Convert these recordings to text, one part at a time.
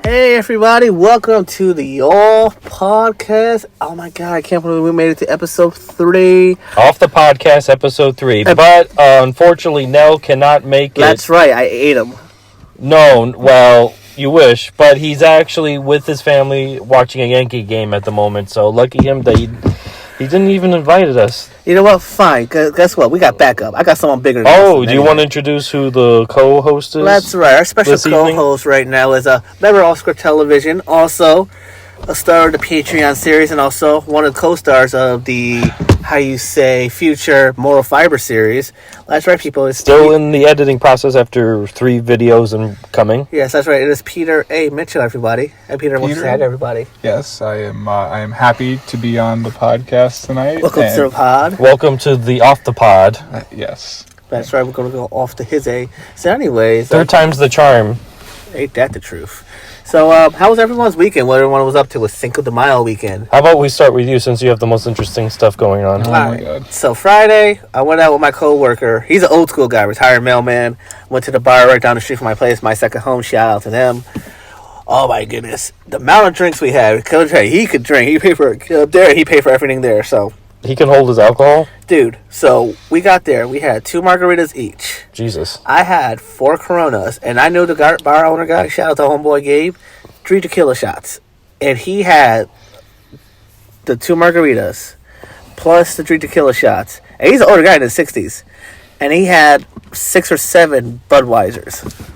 Hey everybody, welcome to the All Podcast. Oh my god, I can't believe we made it to episode 3. Off the podcast, episode 3. But unfortunately, Nell cannot make it. That's right, I ate him. No, well, you wish. But he's actually with his family watching a Yankee game at the moment. So lucky him that he didn't even invite us. You know what? Fine. Guess what? We got backup. I got someone bigger than Oh, do you want to introduce who the co-host is? That's right. Our special co-host right now is a member of Oscar Television, also a star of the Patreon series, and also one of the co-stars of the, future Moral Fiber series. That's right, people. It's still in the editing process after 3 videos and coming. Yes, that's right. It is Peter A. Mitchell, everybody. And Peter, what's sad, everybody? Yes, I am happy to be on the podcast tonight. Welcome to the pod. Welcome to the Off the Pod. Yes. That's right. We're going to go off to his A. So anyways. Third time's the charm. Ain't that the truth? So, how was everyone's weekend? What everyone was up to with Cinco de Mayo weekend? How about we start with you since you have the most interesting stuff going on? Oh my God. So Friday, I went out with my coworker. He's an old school guy, retired mailman. Went to the bar right down the street from my place, my second home. Shout out to them. Oh my goodness, the amount of drinks we had. He could drink. He paid for it up there. He paid for everything there. So he can hold his alcohol? Dude, so we got there. We had 2 margaritas each. Jesus. I had 4 Coronas, and I knew the bar owner guy. Shout out to homeboy Gabe. 3 tequila shots. And he had the 2 margaritas plus the 3 tequila shots. And he's an older guy in his 60s. And he had 6 or 7 Budweisers.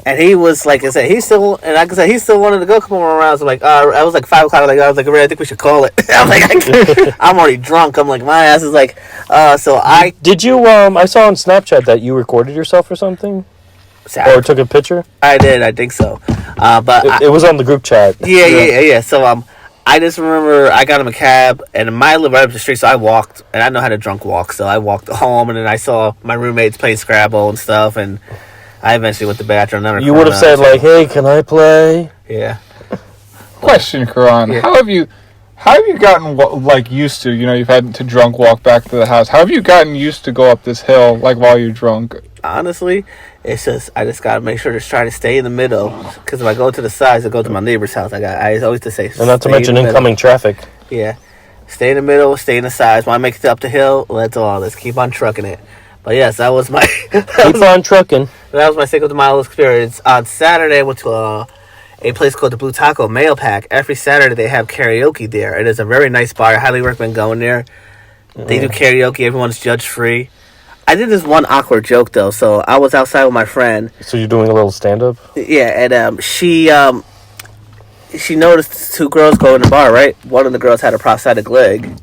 And he was, like I said, he still wanted to go a couple more rounds. I'm like, I was like 5 o'clock. I was like, I think we should call it. I'm like, I'm already drunk. I'm like, my ass is like, Did you, I saw on Snapchat that you recorded yourself or something? Or took a picture? I did, I think so. But it was on the group chat. Yeah. So, I just remember I got him a cab, and mine lived right up the street, so I walked, and I know how to drunk walk, so I walked home, and then I saw my roommates playing Scrabble and stuff, and I eventually went to bed after another. You would have said, like, hey, can I play? Yeah. Question, Kerron. Yeah. How have you gotten, like, used to, you've had to drunk walk back to the house. How have you gotten used to go up this hill, like, while you're drunk? Honestly, it's just, I just got to make sure to try to stay in the middle, because if I go to the sides, I go to my neighbor's house. I always to say, and not to mention incoming traffic. Yeah. Stay in the middle, stay in the sides. When I make it up the hill, let's keep on trucking it. But yes, that was my... Keep on trucking. That was my Cinco de Mayo experience. On Saturday, I went to a place called the Blue Taco Mail Pack. Every Saturday, they have karaoke there. It is a very nice bar. I highly recommend going there. They do karaoke. Everyone's judge-free. I did this one awkward joke, though. So I was outside with my friend. So you're doing a little stand-up? Yeah, and she noticed 2 girls go in the bar, right? One of the girls had a prosthetic leg.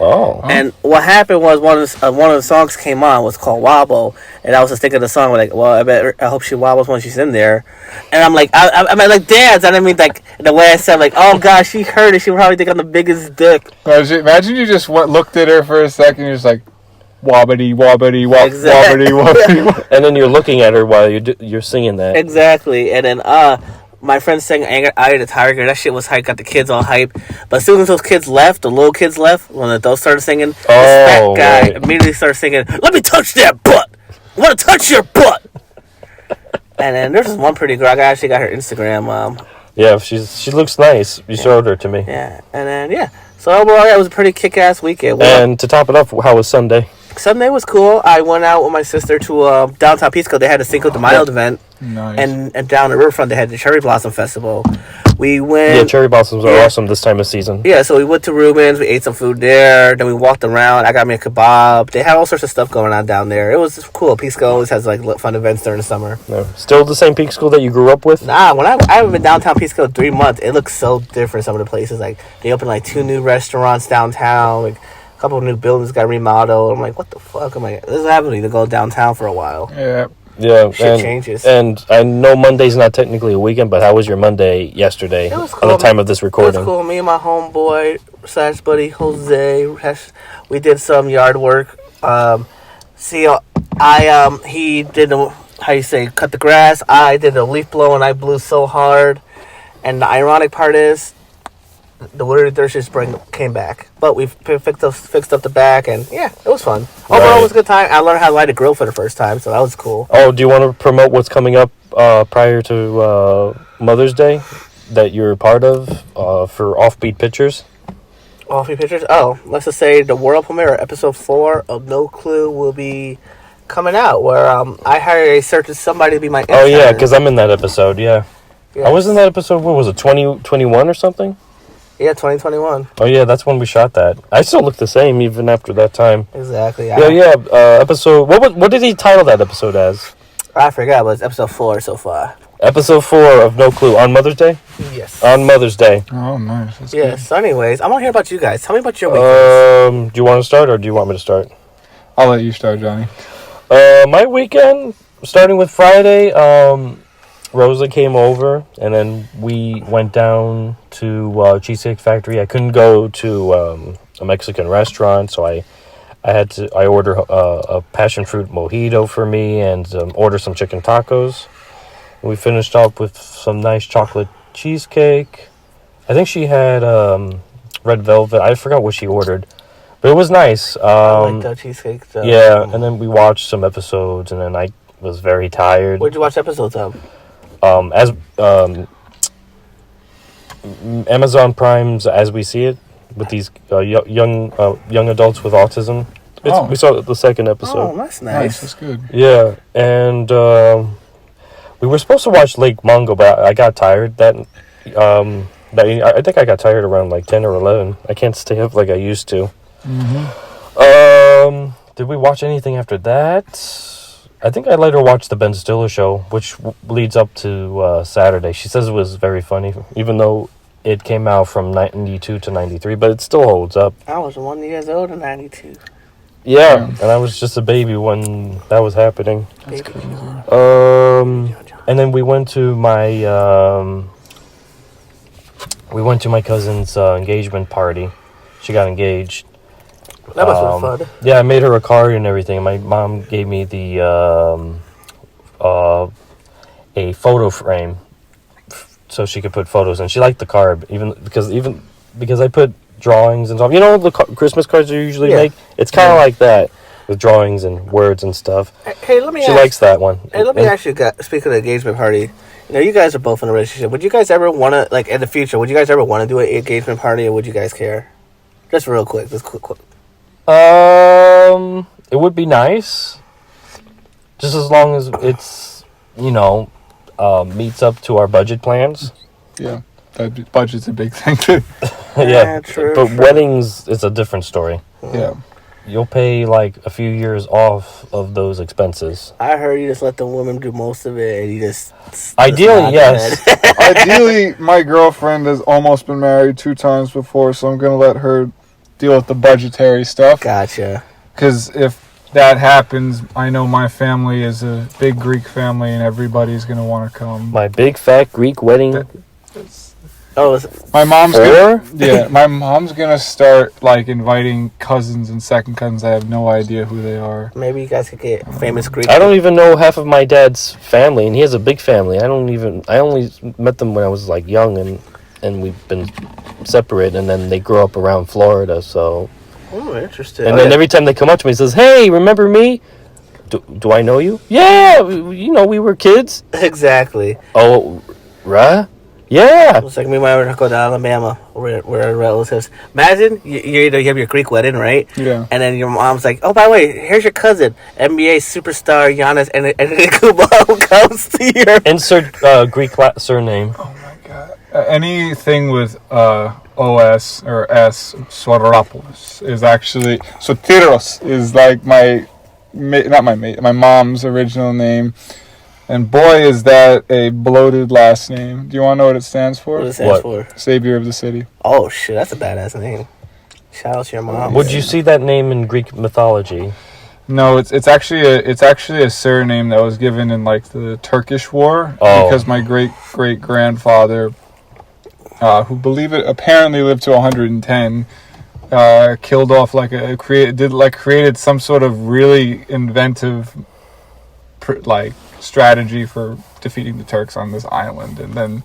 Oh. And what happened was one of the songs came on was called Wobble, and I was just thinking of the song like, well, I hope she wobbles when she's in there, and I'm like, I mean, like, dance. I didn't mean like the way I said, like, oh gosh, she heard it. She probably think I'm the biggest dick. Imagine you just looked at her for a second, and you're just like, wobbity, wobbity, Exactly. wobbity, wobbity. And then you're looking at her while you're singing that. Exactly, and then my friend sang Eye of the Tiger. That shit was hype, got the kids all hype. But as soon as those kids left, the little kids left, when the adults started singing, this fat guy immediately started singing, let me touch that butt! I want to touch your butt! And then there's this one pretty girl, I actually got her Instagram. Yeah, she looks nice. You showed her to me. Yeah, and then, so overall, it was a pretty kick-ass weekend. And to top it off, how was Sunday? Sunday was cool. I went out with my sister to downtown Pisco. They had a Cinco de Mayo event. Nice. And down the riverfront, they had the Cherry Blossom Festival. We went... Yeah, cherry blossoms are awesome this time of season. Yeah, so we went to Rubens. We ate some food there. Then we walked around. I got me a kebab. They had all sorts of stuff going on down there. It was cool. Pisco always has like fun events during the summer. No. Still the same Pisco that you grew up with? Nah, when I haven't been downtown Pisco in 3 months. It looks so different, some of the places. Like, they opened like 2 new restaurants downtown. Like, a couple of new buildings got remodeled. I'm like, what the fuck am I... This is happening to go downtown for a while. Yeah, shit changes. And I know Monday's not technically a weekend, but how was your Monday yesterday? It was cool. On the time of this recording? It was cool. Me and my homeboy / buddy Jose, we did some yard work. He did cut the grass. I did a leaf blow, and I blew so hard. And the ironic part is, the Wooded Thursday Spring came back. But we fixed up the back, and yeah, it was fun. Overall, it was a good time. I learned how to light a grill for the first time, so that was cool. Oh, do you want to promote what's coming up prior to Mother's Day that you're a part of for Offbeat Pictures? Offbeat Pictures? Oh, let's just say the world premiere, episode 4 of No Clue, will be coming out, where I hired a certain somebody to be my intern. Oh, yeah, because I'm in that episode, yeah. Yes. I was in that episode, what was it, 2021 or something? Yeah, 2021. Oh, yeah, that's when we shot that. I still look the same even after that time. Exactly. Yeah, episode... What did he title that episode as? I forgot, but it's episode 4 so far. Episode 4 of No Clue. On Mother's Day? Yes. On Mother's Day. Oh, nice. That's yes. good. So anyways, I want to hear about you guys. Tell me about your weekends. Do you want to start or do you want me to start? I'll let you start, Johnny. My weekend, starting with Friday, Rosa came over, and then we went down to Cheesecake Factory. I couldn't go to a Mexican restaurant, so I ordered a passion fruit mojito for me and order some chicken tacos. We finished up with some nice chocolate cheesecake. I think she had red velvet. I forgot what she ordered, but it was nice. I like the cheesecake. Yeah, and then we watched some episodes, and then I was very tired. What did you watch episodes of? Amazon Prime's As We See It, with these young adults with autism. We saw the second episode. Oh, that's Nice. nice. That's good. Yeah, and we were supposed to watch Lake Mungo, but I got tired. I think I got tired around like 10 or 11. I can't stay up like I used to. Mm-hmm. Did we watch anything after that? I think I let her watch the Ben Stiller show, which leads up to Saturday. She says it was very funny, even though it came out from 92 to 93, but it still holds up. I was 1 year old in 92. Yeah, and I was just a baby when that was happening. That's crazy. And then we went to my cousin's engagement party. She got engaged. That must have been fun. Yeah, I made her a card and everything. My mom gave me a photo frame so she could put photos in. She liked the card, even because I put drawings and stuff. You know the Christmas cards you usually make? It's kind of like that, with drawings and words and stuff. Hey, let me She likes that one. Hey, let me ask you, speaking of the engagement party, you guys are both in a relationship. Would you guys ever want to, like, in the future, would you guys ever want to do an engagement party, or would you guys care? Just real quick, just quick. It would be nice, just as long as it's, meets up to our budget plans. Yeah, budget's a big thing too. Yeah, true. but weddings is a different story. Yeah. You'll pay like a few years off of those expenses. I heard you just let the woman do most of it, and you just... Ideally, yes. Ideally, my girlfriend has almost been married 2 times before, so I'm going to let her deal with the budgetary stuff. Gotcha. Because if that happens, I know my family is a big Greek family, and everybody's going to want to come. My big fat Greek wedding. My mom's gonna start like inviting cousins and second cousins. I have no idea who they are. Maybe you guys could get famous Greek. I don't even know half of my dad's family, and he has a big family. I only met them when I was like young, and we've been separate, and then they grew up around Florida. So, oh, interesting. And then every time they come up to me, he says, "Hey, remember me? Do I know you? Yeah, we were kids. Exactly. Oh, right." Yeah. It's like me and my brother go to Alabama. We're relatives. Imagine you have your Greek wedding, right? Yeah. And then your mom's like, "Oh, by the way, here's your cousin, NBA superstar Giannis," and Kubo comes to your... Insert Greek surname. Oh my god. Anything with OS or S, Soteropoulos, is actually... Sotiros is like my mom's original name. And boy, is that a bloated last name. Do you want to know what it stands for? What it stands for? Savior of the city. Oh, shit, that's a badass name. Shout out to your mom. Would you see that name in Greek mythology? No, it's actually a surname that was given in like the Turkish War because my great grandfather, who apparently lived to 110, killed off created some sort of really inventive strategy for defeating the Turks on this island, and then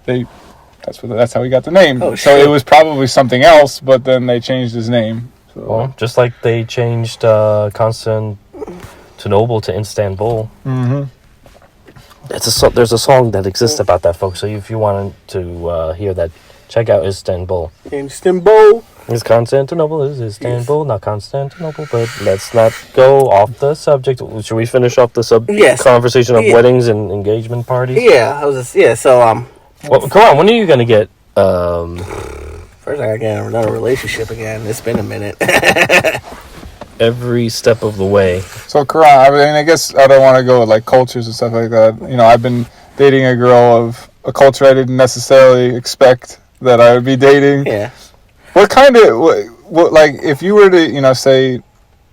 that's how he got the name. Oh, so it was probably something else, but then they changed his name. So. Well, just like they changed Constantinople to Istanbul. Mm-hmm. There's a song that exists about that, folks. So if you wanted to hear that, check out Istanbul. Istanbul. It's Constantinople is Istanbul, not Constantinople. But let's not go off the subject. Should we finish off the conversation of weddings and engagement parties? Yeah, So well, come on. When are you gonna get? First, I gotta get in another relationship again. It's been a minute. Every step of the way. So, Karan, I mean, I guess I don't want to go with like cultures and stuff like that. You know, I've been dating a girl of a culture I didn't necessarily expect that I would be dating. Yeah. What kind of what like if you were to, you know, say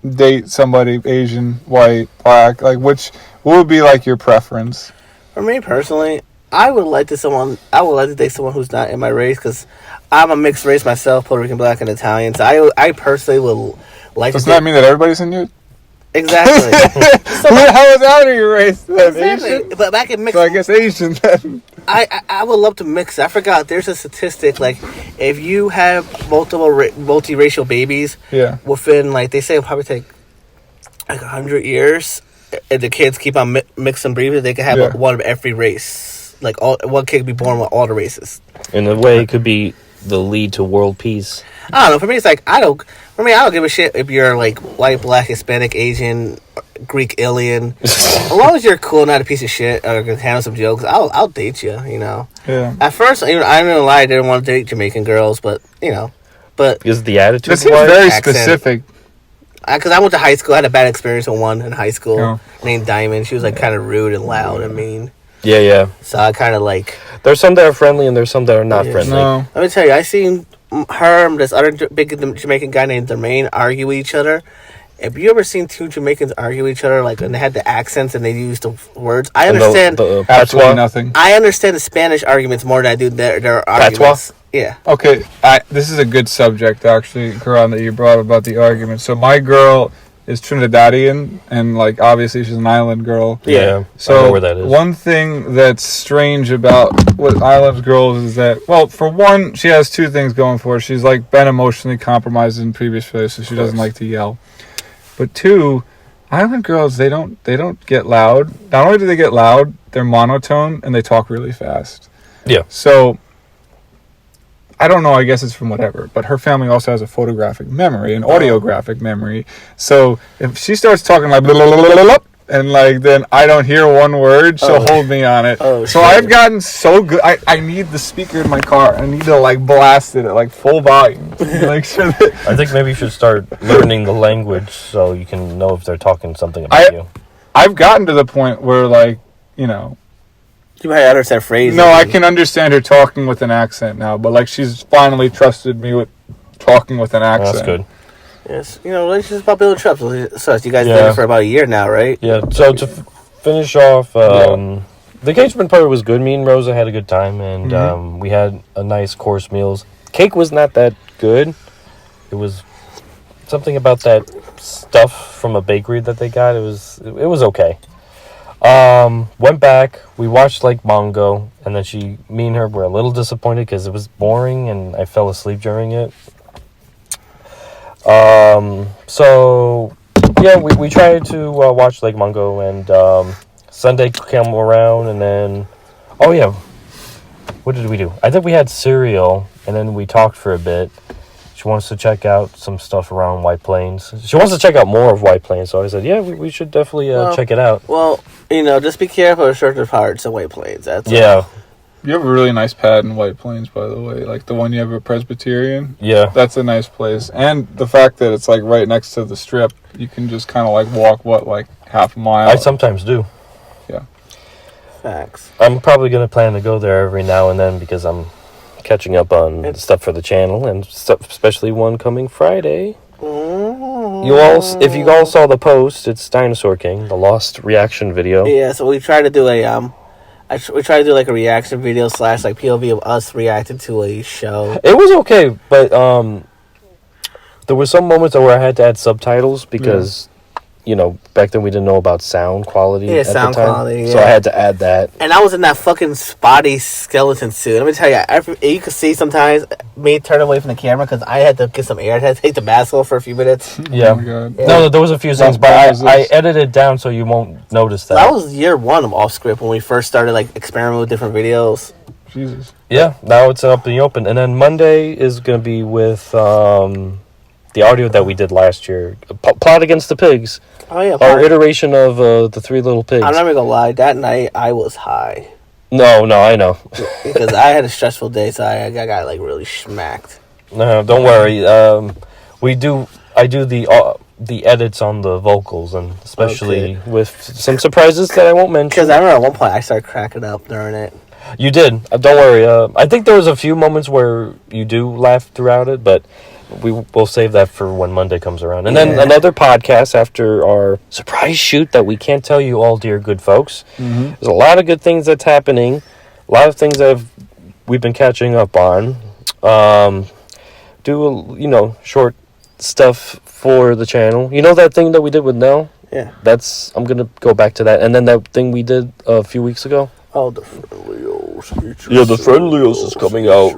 date somebody Asian, white, black, like what would be like your preference? For me personally, I would like to date someone who's not in my race because I'm a mixed race myself, Puerto Rican, black, and Italian. So I personally would like. Does that mean that everybody's in you? Exactly. So who the hell is out of your race then? Exactly. Asian? But back in mixed, so I guess Asian then. I would love to mix. I forgot. There's a statistic like if you have multiracial babies, within like they say it'll probably take like 100 years, and the kids keep on mixing breeding, they can have one of every race. Like one kid could be born with all the races. In a way, it could be the lead to world peace. I don't know. For me, it's like I don't give a shit if you're like white, black, Hispanic, Asian, Greek, alien. As long as you're cool, not a piece of shit, or can handle some jokes, I'll date you. You know. Yeah. At first, I'm not gonna lie, I didn't want to date Jamaican girls, but you know, is the attitude? This seems very specific. Because I went to high school, I had a bad experience with one in high school named Diamond. She was like kind of rude and loud and mean. Yeah. So I kind of like. There's some that are friendly and there's some that are not friendly. No. Let me tell you, I seen her and this other big Jamaican guy named Jermaine argue with each other. Have you ever seen two Jamaicans argue with each other, like, and they had the accents and they used the words? I understand. Absolutely nothing. I understand the Spanish arguments more than I do their arguments. Patois? Yeah. Okay, this is a good subject, actually, Karan, that you brought about the argument. So my girl is Trinidadian, and, like, obviously she's an island girl. Yeah, so I know where that is. One thing that's strange about what island girls is that, well, for one, she has two things going for her. She's, like, been emotionally compromised in previous relationships, so she doesn't like to yell. But two, island girls, they don't get loud. Not only do they get loud, they're monotone, and they talk really fast. Yeah. So I don't know, I guess it's from whatever, but her family also has a photographic memory, an audiographic memory. So if she starts talking like blah, blah, blah, blah, blah, and like then I don't hear one word, she'll hold me on it. So shit. I've gotten so good. I need the speaker in my car. I need to like blast it at like full volume. Like, so I think maybe you should start learning the language so you can know if they're talking something about you. I've gotten to the point where, like, you know, you might understand phrases. No, I can understand her talking with an accent now, but like she's finally trusted me with talking with an accent. Oh, that's good. Yes, you know, relationships about building trust. So you guys did it for about a year now, right? Yeah. So to finish off, the engagement party was good. Me and Rosa had a good time, and we had a nice course meals. Cake was not that good. It was something about that stuff from a bakery that they got. It was okay. Went back, we watched like Mongo, and then me and her were a little disappointed because it was boring and I fell asleep during it. So yeah, we tried to watch Lake Mungo, and Sunday came around, and then what did we do? I think we had cereal, and then we talked for a bit. She wants to check out some stuff around White Plains. She wants to check out more of White Plains, so I said, yeah, we should definitely check it out. Well, you know, just be careful of certain parts of White Plains. That's You have a really nice pad in White Plains, by the way. Like the one you have at Presbyterian. Yeah. That's a nice place. And the fact that it's like right next to the strip, you can just kind of like walk, like half a mile. I sometimes do. Yeah. Facts. I'm probably going to plan to go there every now and then because I'm catching up on stuff for the channel, and stuff, especially one coming Friday. If you all saw the post, it's Dinosaur King, the lost reaction video. Yeah, so we tried to do we tried to do like a reaction video / like POV of us reacting to a show. It was okay, but there were some moments where I had to add subtitles because back then we didn't know about sound quality. Yeah, at sound the time, quality. so Yeah. I had to add that. And I was in that fucking spotty skeleton suit. Let me tell you, you could see sometimes me turn away from the camera because I had to get some air. I had to take the mask off for a few minutes. Yeah. Oh my God. No, there was a few things, but I edited it down so you won't notice that. That was year one of off script when we first started experimenting with different videos. Jesus. Yeah, now it's up in the open. And then Monday is going to be with the audio that we did last year. Plot Against the Pigs. Oh, yeah. Our iteration of the Three Little Pigs. I'm not even going to lie. That night, I was high. No, I know. Because I had a stressful day, so I got really smacked. No, don't worry. I do the edits on the vocals, and especially with some surprises that I won't mention. Because I remember at one point, I started cracking up during it. You did. Don't worry. I think there was a few moments where you do laugh throughout it, but we'll save that for when Monday comes around. And then another podcast after our surprise shoot that we can't tell you all, dear good folks. Mm-hmm. There's a lot of good things that's happening. A lot of things that we've been catching up on. Do short stuff for the channel. You know that thing that we did with Nell? Yeah. I'm going to go back to that. And then that thing we did a few weeks ago. Oh, the Friendlios. Yeah, the Friendlios is coming out.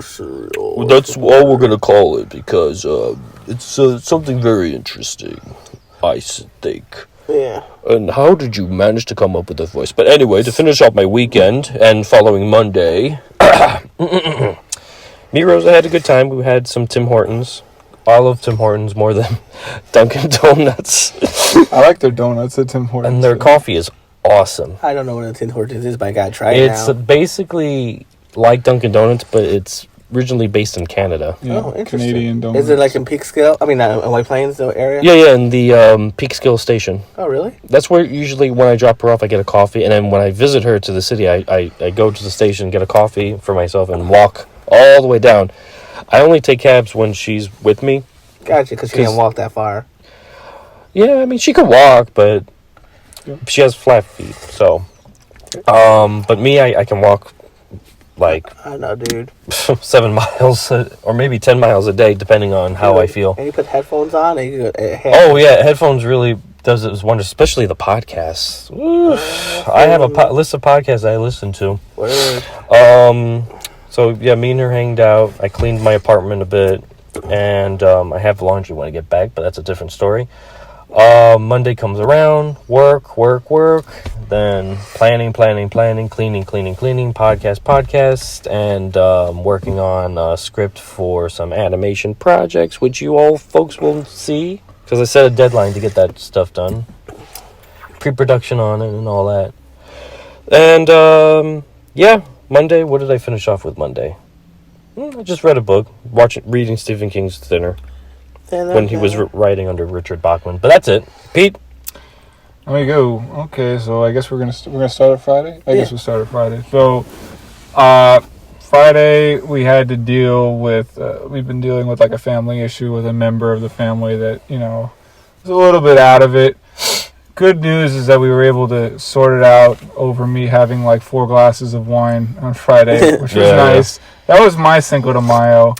That's all we're going to call it because it's something very interesting, I think. Yeah. And how did you manage to come up with that voice? But anyway, to finish off my weekend and following Monday, me, Rosa, had a good time. We had some Tim Hortons. I love Tim Hortons more than Dunkin' Donuts. I like their donuts at Tim Hortons. And their coffee is awesome. I don't know what a Tim Hortons is, but I got to try it It's now. basically like Dunkin' Donuts, but it's originally based in Canada. Yeah, interesting. Canadian donuts. Is it in Peekskill? I mean, in White Plains area? Yeah, in the Peekskill station. Oh, really? That's where usually when I drop her off, I get a coffee. And then when I visit her to the city, I go to the station, get a coffee for myself, and walk all the way down. I only take cabs when she's with me. Gotcha, because she can't walk that far. Yeah, I mean, she can walk, but she has flat feet, so. But me, I can walk, I know, dude. 7 miles, or maybe 10 miles a day, depending on how I feel. And you put headphones on, and you go, Oh, yeah, headphones really does its wonders, especially the podcasts. I have a list of podcasts I listen to. Word. So, yeah, me and her hanged out. I cleaned my apartment a bit. And I have laundry when I get back, but that's a different story. Monday comes around, work. Then planning, cleaning, podcast, and working on a script for some animation projects, which you all folks will see. Because I set a deadline to get that stuff done. Pre-production on it and all that. And, Monday, what did I finish off with Monday? I just read a book, reading Stephen King's Thinner, when he was writing under Richard Bachman. But that's it. Pete? There we go. Okay, so I guess we're gonna start at Friday. I guess we'll start at Friday. So, Friday we had to deal with. We've been dealing with a family issue with a member of the family that was a little bit out of it. Good news is that we were able to sort it out over me having 4 glasses of wine on Friday, which was nice. That was my Cinco de Mayo.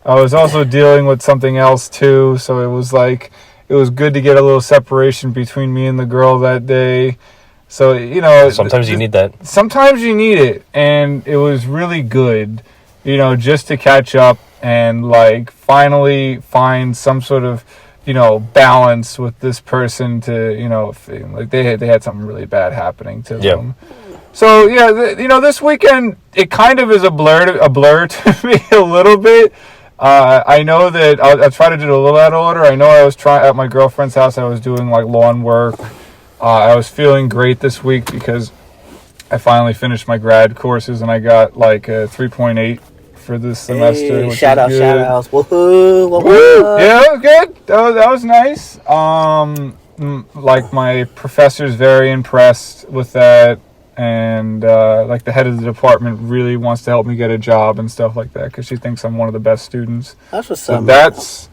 I was also dealing with something else too, so it was it was good to get a little separation between me and the girl that day. So, Sometimes you need that. Sometimes you need it, and it was really good, just to catch up and finally find some sort of balance with this person to, they had something really bad happening to them. So, this weekend, it kind of is a blur to me a little bit. I know that I'll try to do it a little out of order. I know I was at my girlfriend's house, I was doing lawn work. I was feeling great this week because I finally finished my grad courses and I got a 3.8 for this semester. Hey, shout outs. Woohoo! Woohoo! Yeah, it was good. That was nice. My professor's very impressed with that, and the head of the department really wants to help me get a job and stuff like that because she thinks I'm one of the best students. That's what's so up. That's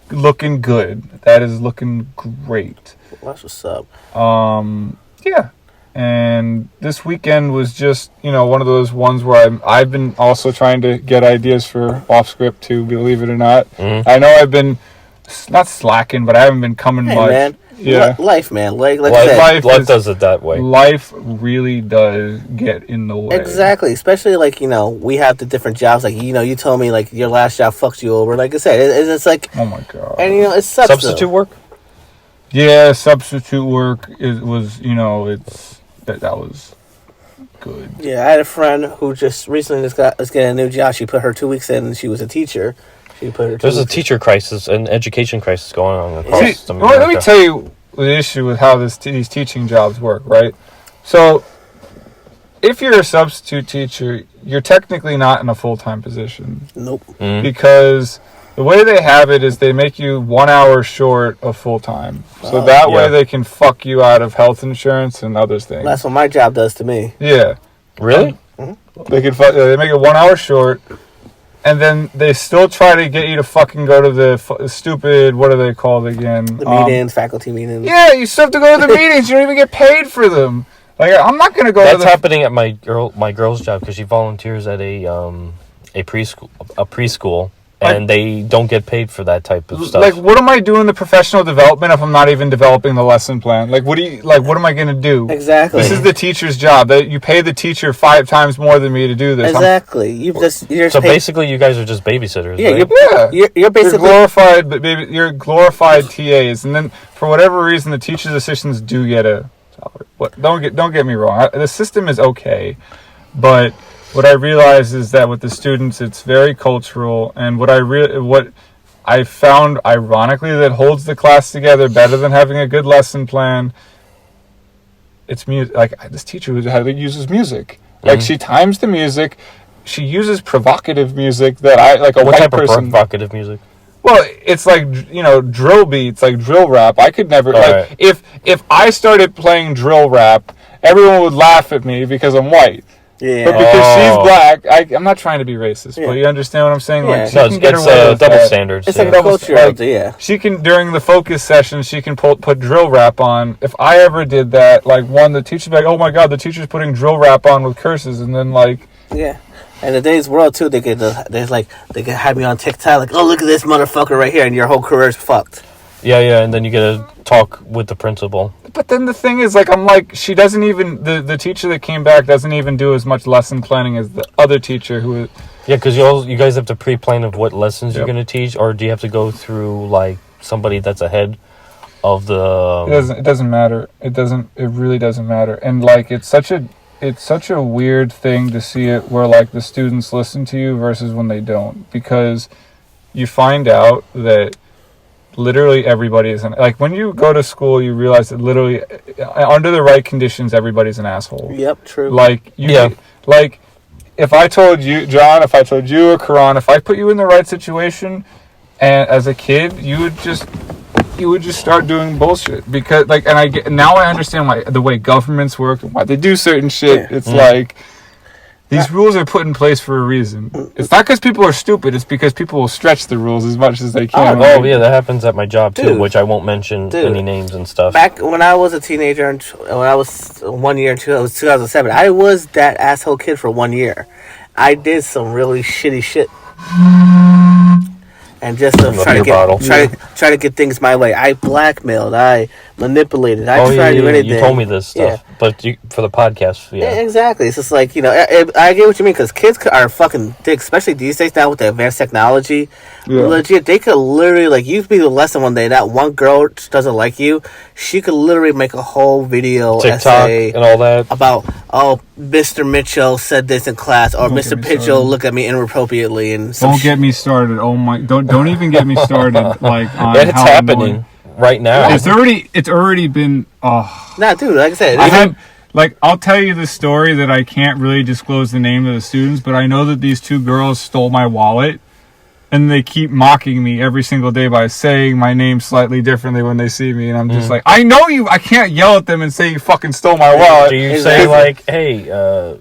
looking good. That is looking great. That's what's up. Yeah. And this weekend was just, one of those ones where I've been also trying to get ideas for off script too, believe it or not. I know I've been not slacking, but I haven't been coming much. Man, Yeah. Life, man. Like I said, life does it that way. Life really does get in the way. Exactly. Especially, like, we have the different jobs. Like, you told me, like, your last job fucked you over. Like I said, it's like... Oh, my God. And, it sucks, Substitute work? Yeah, substitute work was, that was good. Yeah, I had a friend who just recently is getting a new job. She put her 2 weeks in, and she was a teacher. There's a teacher crisis, an education crisis going on across America. Let me tell you the issue with how these teaching jobs work, right? So, if you're a substitute teacher, you're technically not in a full-time position. Nope. Mm-hmm. Because the way they have it is they make you 1 hour short of full-time. So that way they can fuck you out of health insurance and other things. That's what my job does to me. Yeah. Really? They make it 1 hour short. And then they still try to get you to fucking go to the stupid, what are they called again? The meetings, faculty meetings. Yeah, you still have to go to the meetings. You don't even get paid for them. Like, I'm not going to go That's happening at my girl's job because she volunteers at a preschool. And they don't get paid for that type of stuff. Like, what am I doing the professional development if I'm not even developing the lesson plan? Like, what am I going to do? Exactly. This is the teacher's job. You pay the teacher 5 times more than me to do this. Exactly. You're so basically, you guys are just babysitters. Yeah, right? You're basically you're glorified TAs, and then for whatever reason, the teachers' assistants do get a salary. Don't get me wrong. The system is okay, but what I realize is that with the students, it's very cultural, and what I found, ironically, that holds the class together better than having a good lesson plan. It's music. Like, this teacher uses music. Like, she times the music. She uses provocative music that What type of provocative music? Well, it's like, drill beats, like drill rap. I could never, right. if I started playing drill rap, everyone would laugh at me because I'm white. Yeah. But because she's black, I'm not trying to be racist, but you understand what I'm saying? Yeah. Like, she can get away with double that. standards. It's like a culture, yeah. She can, during the focus session, she can put drill rap on. If I ever did that, the teacher'd be like, oh my God, the teacher's putting drill rap on with curses, and then Yeah. And in today's world, too, they can have me on TikTok, like, oh, look at this motherfucker right here, and your whole career's fucked. Yeah, and then you get to talk with the principal. But then the thing is, she doesn't even, the teacher that came back doesn't even do as much lesson planning as the other teacher who... Yeah, because you guys have to pre-plan of what lessons you're going to teach, or do you have to go through, somebody that's ahead of the... It doesn't matter. It really doesn't matter. And, it's such a weird thing to see it where, the students listen to you versus when they don't. Because you find out that literally everybody is when you go to school, you realize that literally under the right conditions, everybody's an asshole. Yep, true. If I told you, John, if I told you or Kerron, if I put you in the right situation, and as a kid, you would just start doing bullshit because now I understand why the way governments work and why they do certain shit. Yeah. It's these rules are put in place for a reason. It's not because people are stupid. It's because people will stretch the rules as much as they can. Oh yeah, that happens at my job too, which I won't mention any names and stuff. Back when I was a teenager, and when I was 1 year, it was 2007. I was that asshole kid for 1 year. I did some really shitty shit. And just to try to get things my way. I blackmailed. I manipulated. I tried to do anything. You told me this stuff, but for the podcast, yeah, exactly. It's just I get what you mean because kids are fucking dicks, especially these days now with the advanced technology. Yeah. Legit, they could literally you could be the lesson one day. That one girl doesn't like you. She could literally make a whole video TikTok essay and all that about Mr. Mitchell said this in class, or Mr. Mitchell looked at me inappropriately, and don't get me started. Oh my! Don't even get me started. On it's happening right now. It's already been. Nah, dude. Like I said, I'll tell you the story that I can't really disclose the name of the students, but I know that these 2 girls stole my wallet, and they keep mocking me every single day by saying my name slightly differently when they see me, and I'm just like, I know you. I can't yell at them and say you fucking stole my wallet. Do you say hey?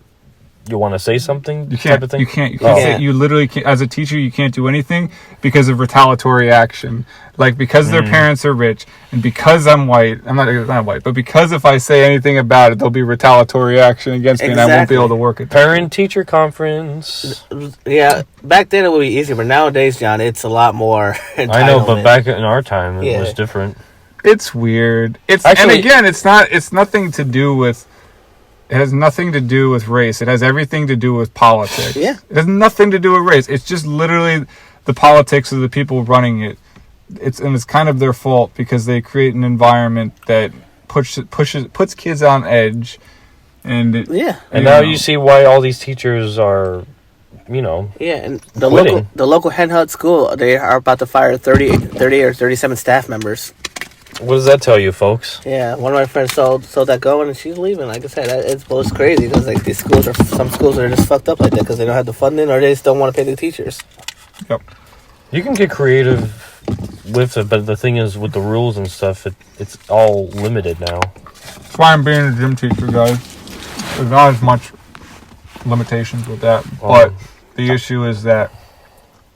You want to say something? You can't. Type of thing? You can't say, you literally can't. As a teacher, you can't do anything because of retaliatory action. Because their parents are rich, and because I'm white, I'm not white, but because if I say anything about it, there'll be retaliatory action against me, and I won't be able to work it. Parent-teacher conference. Yeah, back then it would be easier, but nowadays, John, it's a lot more. I know, but back in our time, it was different. It's weird. And again, it's nothing to do with. It has nothing to do with race. It has everything to do with politics. Yeah. It has nothing to do with race. It's just literally the politics of the people running it. It's kind of their fault because they create an environment that puts kids on edge. And now you see why all these teachers are, and the quitting. local hen hut school, they are about to fire 30 or 37 staff members. What does that tell you, folks? Yeah, one of my friends sold that going, and she's leaving. Like I said, it's crazy because like some schools are just fucked up like that because they don't have the funding or they just don't want to pay the teachers. Yep. You can get creative with it, but the thing is, with the rules and stuff, it's all limited now. That's why I'm being a gym teacher, guys. There's not as much limitations with that, but the issue is that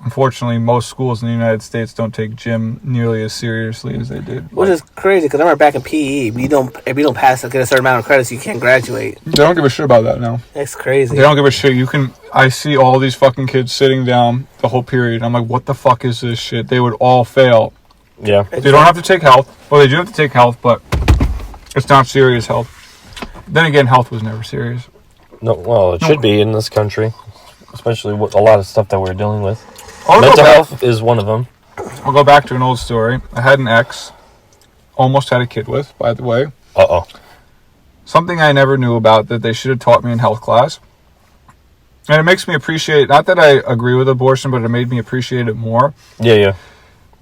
unfortunately, most schools in the United States don't take gym nearly as seriously as they did. Which is crazy, because I remember back in PE, if you don't pass, get a certain amount of credits, you can't graduate. They don't give a shit about that now. That's crazy. They don't give a shit. I see all these fucking kids sitting down the whole period. I'm like, what the fuck is this shit? They would all fail. Yeah. Exactly. They don't have to take health. Well, they do have to take health, but it's not serious health. Then again, health was never serious. No, well, it should be in this country, especially with a lot of stuff that we're dealing with. Mental health is one of them. I'll go back to an old story. I had an ex, almost had a kid with, by the way. Uh-oh. Something I never knew about that they should have taught me in health class. And it makes me appreciate, not that I agree with abortion, but it made me appreciate it more. Yeah.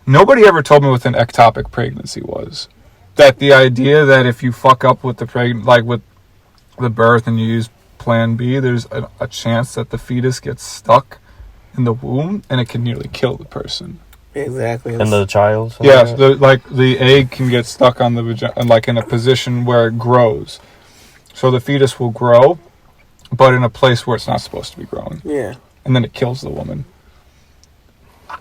Nobody ever told me what an ectopic pregnancy was. That the idea that if you fuck up with with the birth and you use Plan B, there's a chance that the fetus gets stuck in the womb and it can nearly kill the person. Exactly. And the child? Yes, the egg can get stuck on the vagina, like in a position where it grows. So the fetus will grow, but in a place where it's not supposed to be growing. Yeah. And then it kills the woman.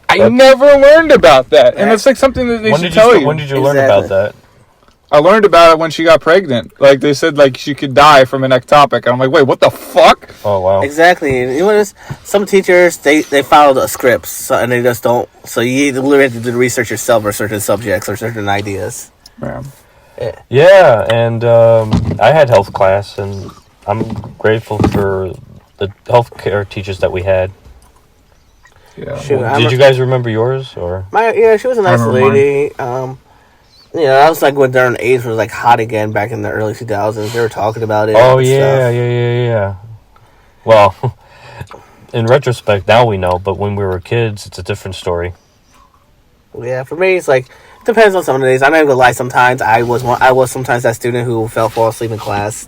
I never learned about that. And it's like something that they should tell you. When did you learn about that? I learned about it when she got pregnant. Like, they said, like, she could die from an ectopic. And I'm like, wait, what the fuck? Oh, wow. Exactly. And some teachers, they follow the scripts, and they just don't. So you literally have to do the research yourself for certain subjects or certain ideas. Yeah, and I had health class, and I'm grateful for the healthcare teachers that we had. Yeah. Did you guys remember yours? Or she was a nice lady. I was like when during AIDS was like hot again back in the early 2000s. They were talking about it. Oh yeah. Well, in retrospect, now we know, but when we were kids, it's a different story. Yeah, for me, it's like it depends on some of the days. I'm not gonna lie. Sometimes I was sometimes that student who fall asleep in class.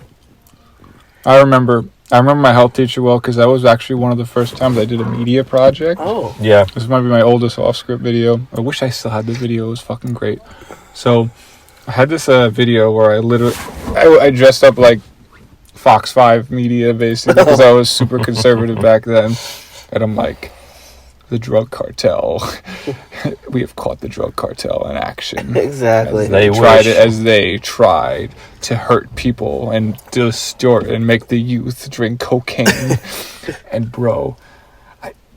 I remember my health teacher well because that was actually one of the first times I did a media project. Oh. Yeah. This might be my oldest off-script video. I wish I still had the video. It was fucking great. So, I had this video where I dressed up like Fox 5 media, basically, because I was super conservative back then. And I'm like, the drug cartel. We have caught the drug cartel in action. Exactly. As they tried to hurt people and distort and make the youth drink cocaine. And bro,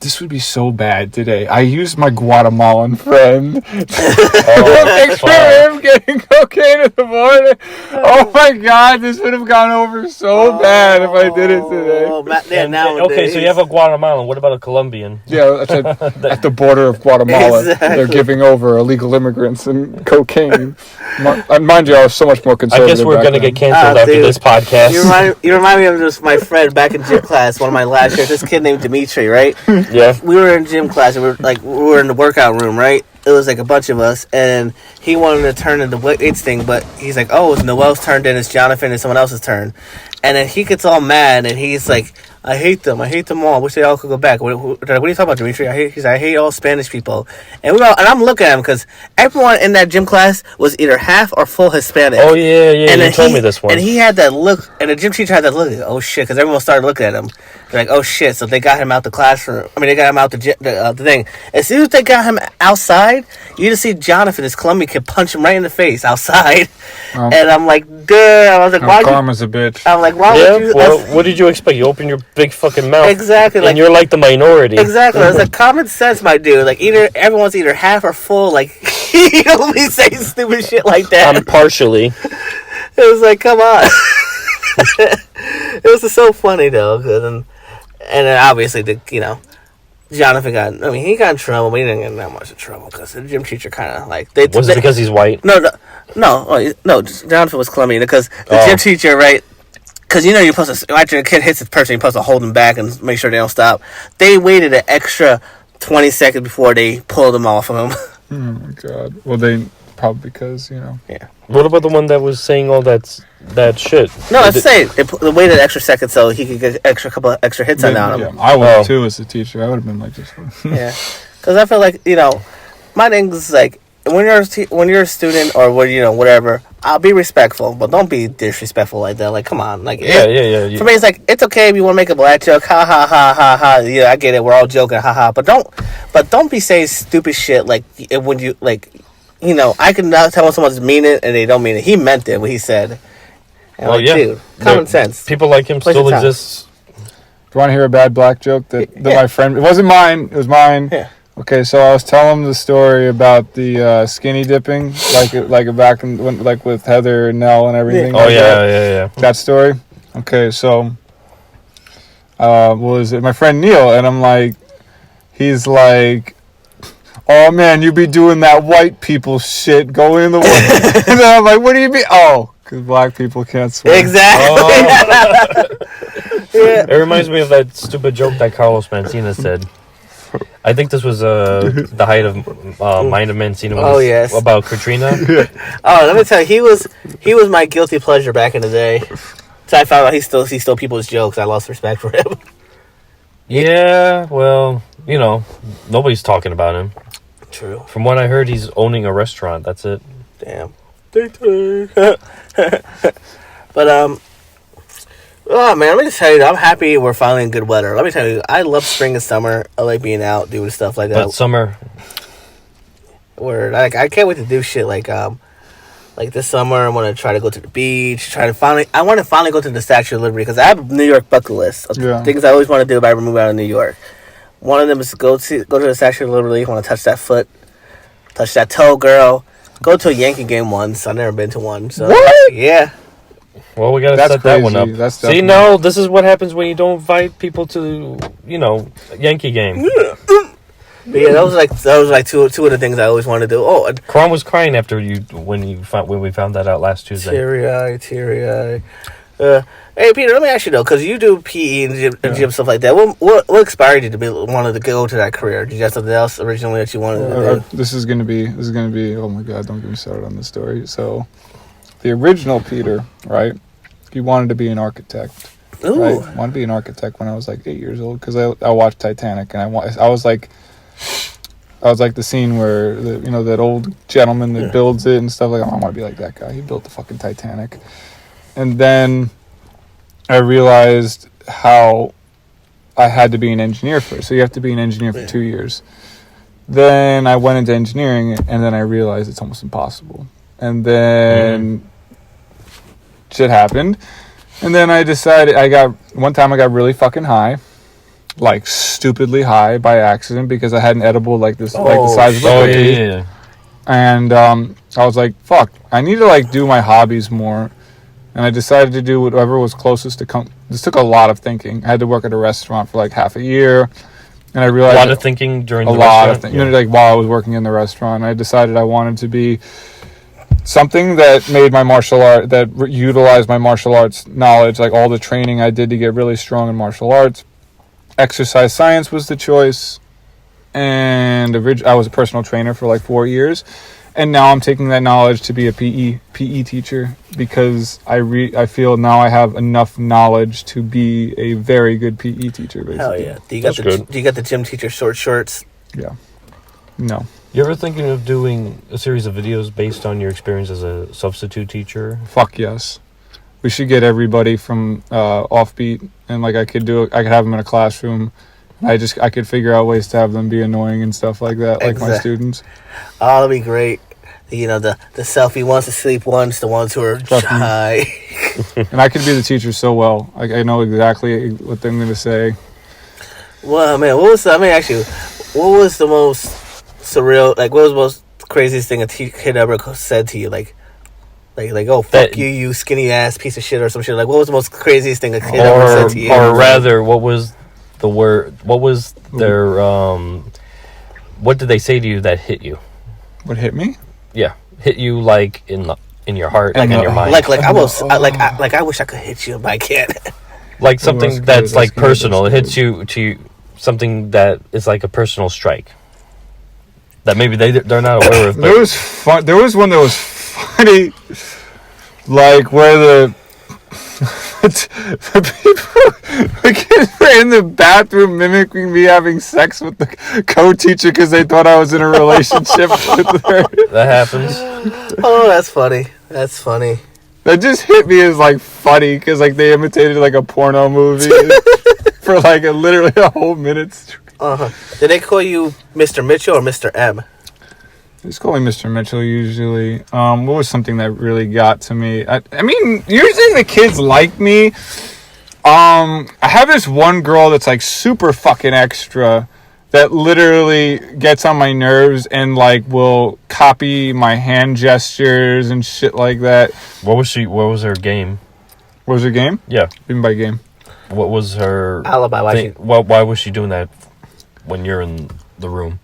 this would be so bad today. I used my Guatemalan friend. Picture him getting cocaine in the morning. Oh my god, this would have gone over so bad if I did it today. Okay, so you have a Guatemalan. What about a Colombian? Yeah, I said at the border of Guatemala, they're giving over illegal immigrants and cocaine. Mind you, I was so much more conservative. I guess we're going to get canceled after this podcast. You remind me of just my friend back in gym class, one of my last years. This kid named Dimitri, right? Yeah. We were in gym class, and we were in the workout room, right? It was like a bunch of us, and he wanted to turn into weights thing, but he's like, oh, it's Noel's turn, then it's Jonathan, and someone else's turn. And then he gets all mad, and he's like, I hate them all. Wish they all could go back. What are you talking about, Dimitri? I hate all Spanish people. And I'm looking at him because everyone in that gym class was either half or full Hispanic. Oh yeah, and you told me this one. And he had that look, and the gym teacher had that look. Oh shit, because everyone started looking at him. They're like, oh shit. So they got him out the classroom. I mean, they got him out the thing. As soon as they got him outside, you just see Jonathan, this Colombian kid, punch him right in the face outside. And I'm like, dude. I was like, why? Karma's a bitch. I'm like, why would you? Well, what did you expect? You open your big fucking mouth. Exactly. And you're like the minority. Exactly. It's like common sense, my dude. Like everyone's either half or full. Like you don't be saying stupid shit like that. Partially. It was like, come on. It was just so funny though, and then obviously Jonathan he got in trouble, but he didn't get that much in trouble because the gym teacher kind of like Was it because he's white? No. Jonathan was clumsy because the gym teacher, right? Because you're supposed to, after a kid hits a person, you're supposed to hold them back and make sure they don't stop. They waited an extra 20 seconds before they pulled them off of him. Oh my god. Well, they probably because Yeah. What about the one that was saying all that shit? No, I'm saying they waited an extra second so he could get couple of extra hits on him. Yeah, I would too as a teacher. I would have been like this one. Yeah, because I feel like my thing is like when you're a student or whatever, I'll be respectful, but don't be disrespectful like that. Like, come on, like yeah. For me, it's like it's okay if you want to make a black joke, ha ha ha ha ha. Yeah, I get it. We're all joking, ha ha. But don't be saying stupid shit like when you like. I can now tell when someone's mean it and they don't mean it. He meant it, what he said. And dude, common sense. People like him still exist. Do you want to hear a bad black joke that my friend... It wasn't mine. It was mine. Yeah. Okay, so I was telling him the story about the skinny dipping, like back in, like with Heather and Nell and everything. Yeah. Like Yeah. That story. Okay, so what was it? My friend Neil, and I'm like, he's like, oh man, you be doing that white people shit, go in the way. And then I'm like, what do you mean? Oh, because black people can't swear. Exactly. Oh. Yeah. It reminds me of that stupid joke that Carlos Mancina said. I think this was the height of Mind of Mancina. Oh yes. About Katrina. Oh, let me tell you, he was my guilty pleasure back in the day. So I found out he stole people's jokes. I lost respect for him. Yeah, well, nobody's talking about him. True. From what I heard, he's owning a restaurant. That's it. Damn. But oh man, let me just tell you, I'm happy we're finally in good weather. Let me tell you, I love spring and summer. I like being out doing stuff like that. But summer, where I can't wait to do shit like this summer. I want to try to go to the beach. I want to finally go to the Statue of Liberty because I have a New York bucket list of things I always want to do if I ever move out of New York. One of them is to go to the Statue of Liberty. I want to touch that foot, touch that toe, girl. Go to a Yankee game once. I've never been to one. So what? Yeah. Well, we gotta set that one up. See, no, this is what happens when you don't invite people to, Yankee game. Yeah. But yeah, that was like two of the things I always wanted to do. Oh, Karan was crying after when we found that out last Tuesday. Teary eye. Hey Peter, let me ask you though, because you do PE and gym stuff like that. What inspired you to wanted to go to that career? Did you have something else originally that you wanted to do? This is gonna be. Oh my god! Don't get me started on this story. So, the original Peter, right? He wanted to be an architect. Ooh. Right? I wanted to be an architect when I was like 8 years old because I watched Titanic and I was like the scene where that old gentleman that builds it and stuff like. I want to be like that guy. He built the fucking Titanic, and then I realized how I had to be an engineer first. So you have to be an engineer for 2 years. Then I went into engineering, and then I realized it's almost impossible. And then shit happened. And then I decided one time I got really fucking high. Like stupidly high by accident because I had an edible like this, like the size of a cookie. Yeah. And I was like, fuck, I need to like do my hobbies more. And I decided to do whatever was closest to This took a lot of thinking. I had to work at a restaurant for like half a year. And I realized... A lot of thinking during the restaurant? A lot of thinking. Yeah. Like while I was working in the restaurant. I decided I wanted to be something that made my martial art, that utilized my martial arts knowledge, like all the training I did to get really strong in martial arts. Exercise science was the choice. And I was a personal trainer for like 4 years. And now I'm taking that knowledge to be a PE teacher because I feel now I have enough knowledge to be a very good PE teacher. Basically. Hell yeah! Do you got the gym teacher shorts? Yeah. No. You ever thinking of doing a series of videos based on your experience as a substitute teacher? Fuck yes. We should get everybody from Offbeat, and like I could have them in a classroom. I could figure out ways to have them be annoying and stuff like that, like my students. Oh, that'd be great. The selfie ones, the sleep ones, the ones who are shy. And I could be the teacher so well. I know exactly what they're going to say. Well, man, let me ask you, what was the most surreal, like what was the most craziest thing a kid ever said to you? Like, oh, fuck you, you skinny ass piece of shit, or some shit. Like, what was the most craziest thing a kid ever said to you? Or rather, what was the word? What was their? What did they say to you that hit you? What hit me? Yeah, hit you like in your heart, like in your mind. Like I wish I could hit you, but I can't. Like something that's like personal. It hits you to something that is like a personal strike. That maybe they're not aware of. There was one that was funny, like where the kids were in the bathroom mimicking me having sex with the co-teacher because they thought I was in a relationship with her. That happens. Oh, that's funny. That's funny. That just hit me as like funny because like they imitated like a porno movie for like literally a whole minute. Did they call you Mr. Mitchell or Mr. M? Just call me Mr. Mitchell usually. What was something that really got to me? I mean, usually the kids like me. I have this one girl that's like super fucking extra that literally gets on my nerves and like will copy my hand gestures and shit like that. What was her game? What was her game? Yeah. Even by game. What was her alibi? Why was she doing that when you're in the room?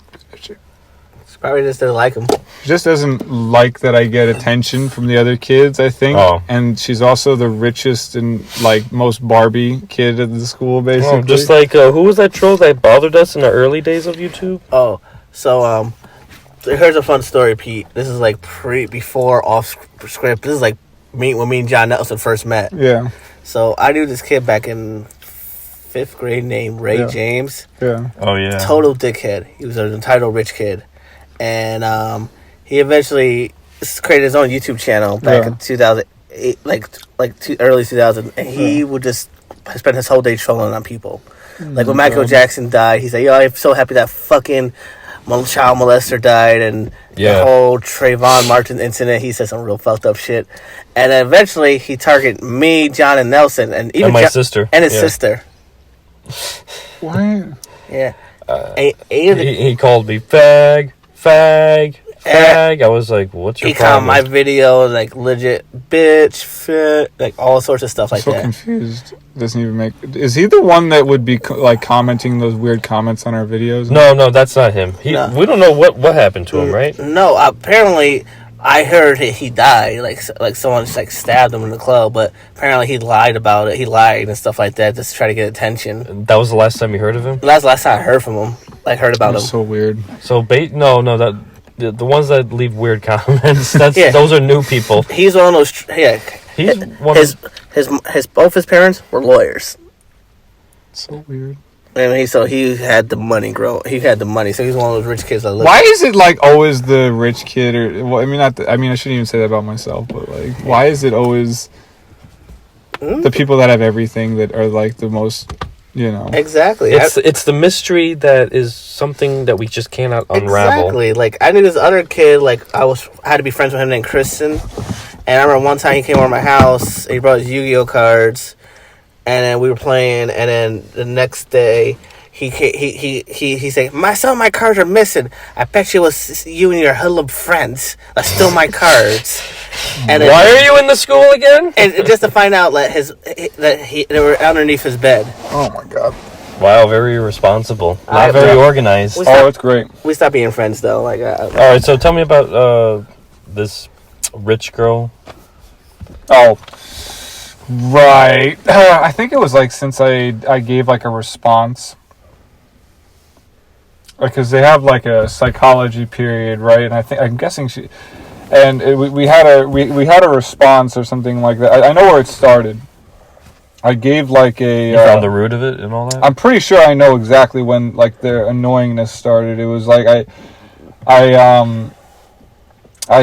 Probably just didn't like him. She just doesn't like that I get attention from the other kids, I think. Oh. And she's also the richest and like most Barbie kid at the school, basically. Oh, just like who was that troll that bothered us in the early days of YouTube? Oh, so here's a fun story, Pete. This is like before off script. This is like when me and John Nelson first met. Yeah. So I knew this kid back in 5th grade named Ray James. Yeah. Oh yeah. Total dickhead. He was an entitled rich kid. And he eventually created his own YouTube channel back in 2008, early 2000. And he would just spend his whole day trolling on people. Like when Michael Jackson died, he said, "Yo, I'm so happy that fucking child molester died." And the whole Trayvon Martin incident, he said some real fucked up shit. And then eventually he targeted me, John, and Nelson, and even my sister and his sister. What? Yeah. He called me fag. I was like, what's your problem? He called my video like legit bitch, fit, like all sorts of stuff like that. I'm so confused. Doesn't even make... Is he the one that would be like commenting those weird comments on our videos? No, that's not him. No. We don't know what happened to him, right? No, apparently I heard he died. Like someone just like stabbed him in the club, but apparently he lied about it. He lied and stuff like that just to try to get attention. That was the last time you heard of him? That's the last time I heard from him. Like heard about him. So weird. So that the ones that leave weird comments. Those are new people. He's one of those. Yeah. He's his both his parents were lawyers. So weird. And he had the money. He had the money, so he's one of those rich kids. Why is it like always the rich kid? Or well, I mean, I shouldn't even say that about myself, but like, why is it always the people that have everything that are like the most? You know, exactly. It's the mystery that is something that we just cannot unravel. Exactly. Like I knew this other kid. Like I had to be friends with him named Kristen. And I remember one time he came over to my house. And he brought his Yu-Gi-Oh cards, and then we were playing. And then the next day, he said, "Some of my cards are missing. I bet you it was you and your hoodlum friends that stole my cards." And why are you in the school again? And just to find out that they were underneath his bed. Oh my god! Wow, very irresponsible. Not very organized. It's great. We stopped being friends though. Like, all right. So tell me about this rich girl. Oh, right. I think it was like since I gave like a response. Because they have like a psychology period, right? And I'm guessing she, and we had a response or something like that. I know where it started. I gave like a. You found the root of it and all that. I'm pretty sure I know exactly when like their annoyingness started. It was like I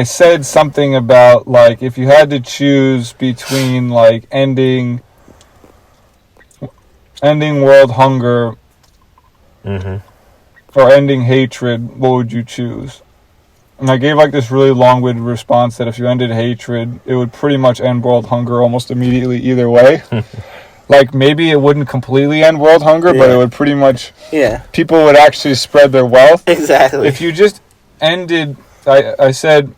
said something about like if you had to choose between like ending world hunger. Mm-hmm. Or ending hatred, what would you choose? And I gave like this really long-winded response that if you ended hatred, it would pretty much end world hunger almost immediately either way. Like maybe it wouldn't completely end world hunger, but it would pretty much... Yeah. People would actually spread their wealth. Exactly. If you just ended I said,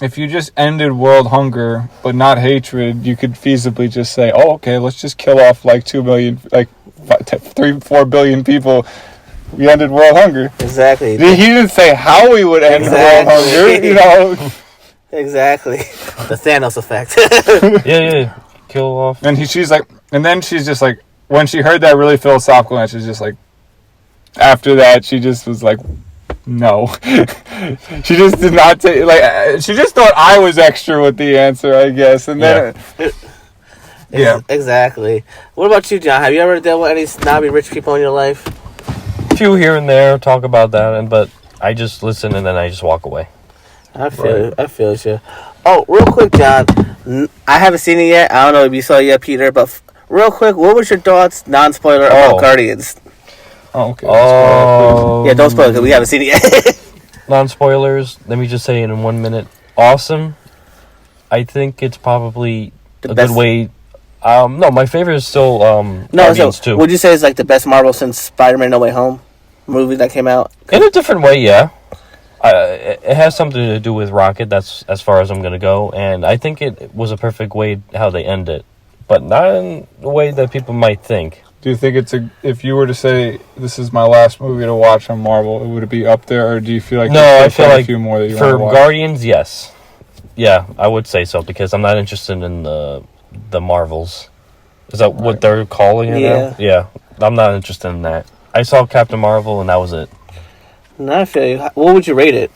if you just ended world hunger but not hatred, you could feasibly just say, oh, okay, let's just kill off like 2 million, like 3-4 billion people. We ended world hunger. Exactly. He didn't say how we would end world hunger, you know. Exactly. The Thanos effect. Yeah. Kill off. And she's like, and then she's just like, when she heard that really philosophical answer, she's just like, after that, she just was like, no. She just did not take, like, she just thought I was extra with the answer, I guess. And then, yeah. Exactly. What about you, John? Have you ever dealt with any snobby rich people in your life? A few here and there talk about that, but I just listen and then I just walk away. I feel you. Oh, real quick, John. I haven't seen it yet. I don't know if you saw it yet, Peter, but real quick, what was your thoughts, non-spoiler, about Guardians? Oh, okay. Yeah, don't spoil it because we haven't seen it yet. Non-spoilers, let me just say it in 1 minute. Awesome. I think it's probably The a best. good way. No, my favorite is still Guardians 2. Would you say it's like the best Marvel since Spider-Man No Way Home movie that came out? In a different way, yeah. It has something to do with Rocket. That's as far as I'm going to go. And I think it was a perfect way how they end it. But not in the way that people might think. Do you think if you were to say, this is my last movie to watch on Marvel, would it be up there? Or do you feel like I feel like a few more that you for want to watch? Guardians, yes. Yeah, I would say so. Because I'm not interested in the Marvels. Is that what they're calling it now? Yeah. I'm not interested in that. I saw Captain Marvel and that was it. No, I feel you. What would you rate it?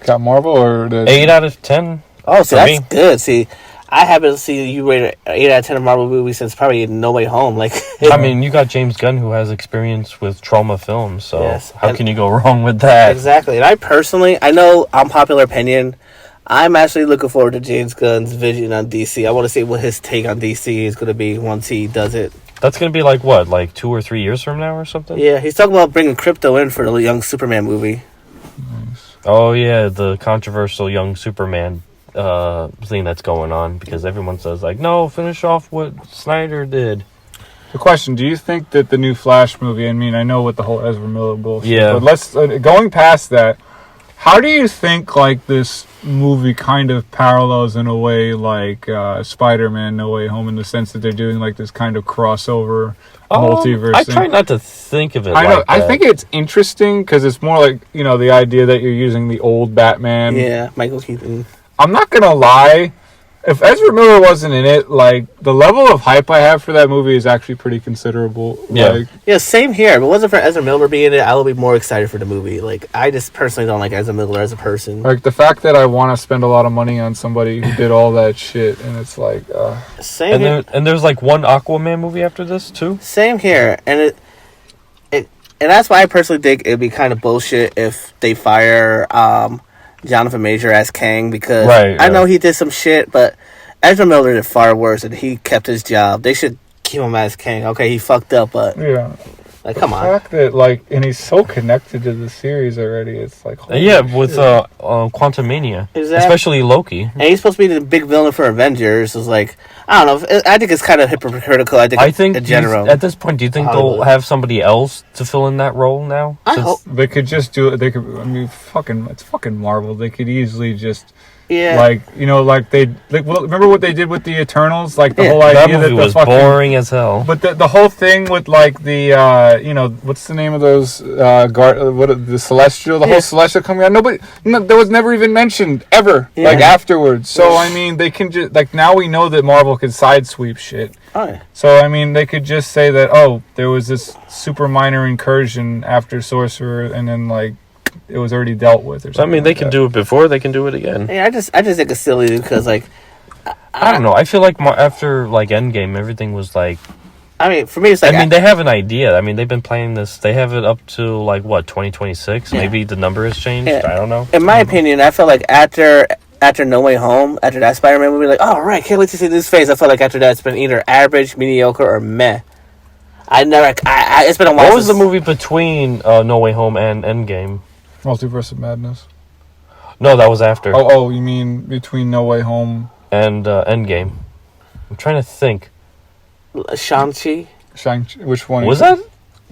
Got Marvel or 8 out of 10. Oh, so that's me. good. See, I haven't seen you rate an 8 out of 10 of Marvel movie since probably No Way Home. Like, I mean, you got James Gunn who has experience with trauma films, so Yes. how can you go wrong with that? Exactly. And I personally, I know unpopular opinion, I'm actually looking forward to James Gunn's vision on DC. I want to see what his take on DC is going to be once he does it. That's going to be like, what, like 2 or 3 years from now or something? Yeah, he's talking about bringing crypto in for the young Superman movie. Oh, yeah, the controversial young Superman thing that's going on, because everyone says, like, no, finish off what Snyder did. The question, do you think that the new Flash movie, I mean, I know what the whole Ezra Miller bullshit, Yeah. but let's, going past that, how do you think, like, this movie kind of parallels in a way like Spider-Man No Way Home, in the sense that they're doing, like, this kind of crossover multiverse I thing? try not to think of it I know. like I that. think it's interesting because it's more like, you know, the idea that you're using the old Batman. Yeah, Michael Keaton. I'm not gonna lie. If Ezra Miller wasn't in it, like, the level of hype I have for that movie is actually pretty considerable. Yeah. Like, Yeah, same here. If it wasn't for Ezra Miller being in it, I would be more excited for the movie. Like, I just personally don't like Ezra Miller as a person. the fact that I want to spend a lot of money on somebody who did all that shit, and it's like, Same And, here. and there's like one Aquaman movie after this, too? Same here. And and that's why I personally think it'd be kind of bullshit if they fire Jonathan Major as Kang, because Right, I know he did some shit, but Ezra Miller did far worse, and he kept his job. They should keep him as Kang. Okay, he fucked up, but yeah. like, come The on. fact that, like, and he's so connected to the series already, it's like, holy Yeah, shit. with Quantumania. Exactly. Especially Loki. And he's supposed to be the big villain for Avengers. It's like, I don't know. I think it's kind of hypocritical. I think in general. at this point, do you think Hollywood. they'll have somebody else to fill in that role now? I Since- hope. They could just do it. They could. I mean, it's fucking Marvel. They could easily just, Yeah. like, you know, like well, remember what they did with the Eternals? Like, the Yeah, whole That idea movie that the was fucking, boring as hell. But the whole thing with, like, the you know, what's the name of those the Celestial, the Yeah. whole Celestial coming out? That was never even mentioned ever. Yeah. Like, afterwards. So I mean, they can just, like, now we know that Marvel can sidesweep shit. Oh, yeah. So, I mean, they could just say that, oh, there was this super minor incursion after Sorcerer, and then, like, it was already dealt with or I something. mean, they can do it before, they can do it again. Yeah, I just think it's silly because, like, I don't know. I feel like after like Endgame, everything was like. I mean, for me, it's like, I mean, they have an idea. I mean, they've been planning this. They have it up to like what 2026. Yeah. Maybe the number has changed. Yeah. I don't know. in my opinion, I felt like after No Way Home, after that Spider-Man movie, like, oh, right, can't wait to see this face. I felt like after that, it's been either average, mediocre, or meh. It's been a while. What was the since- movie between No Way Home and Endgame? Multiverse of Madness. No, that was after. Oh, you mean between No Way Home, And Endgame. I'm trying to think. Shang-Chi? Shang-Chi? Which one? Was that?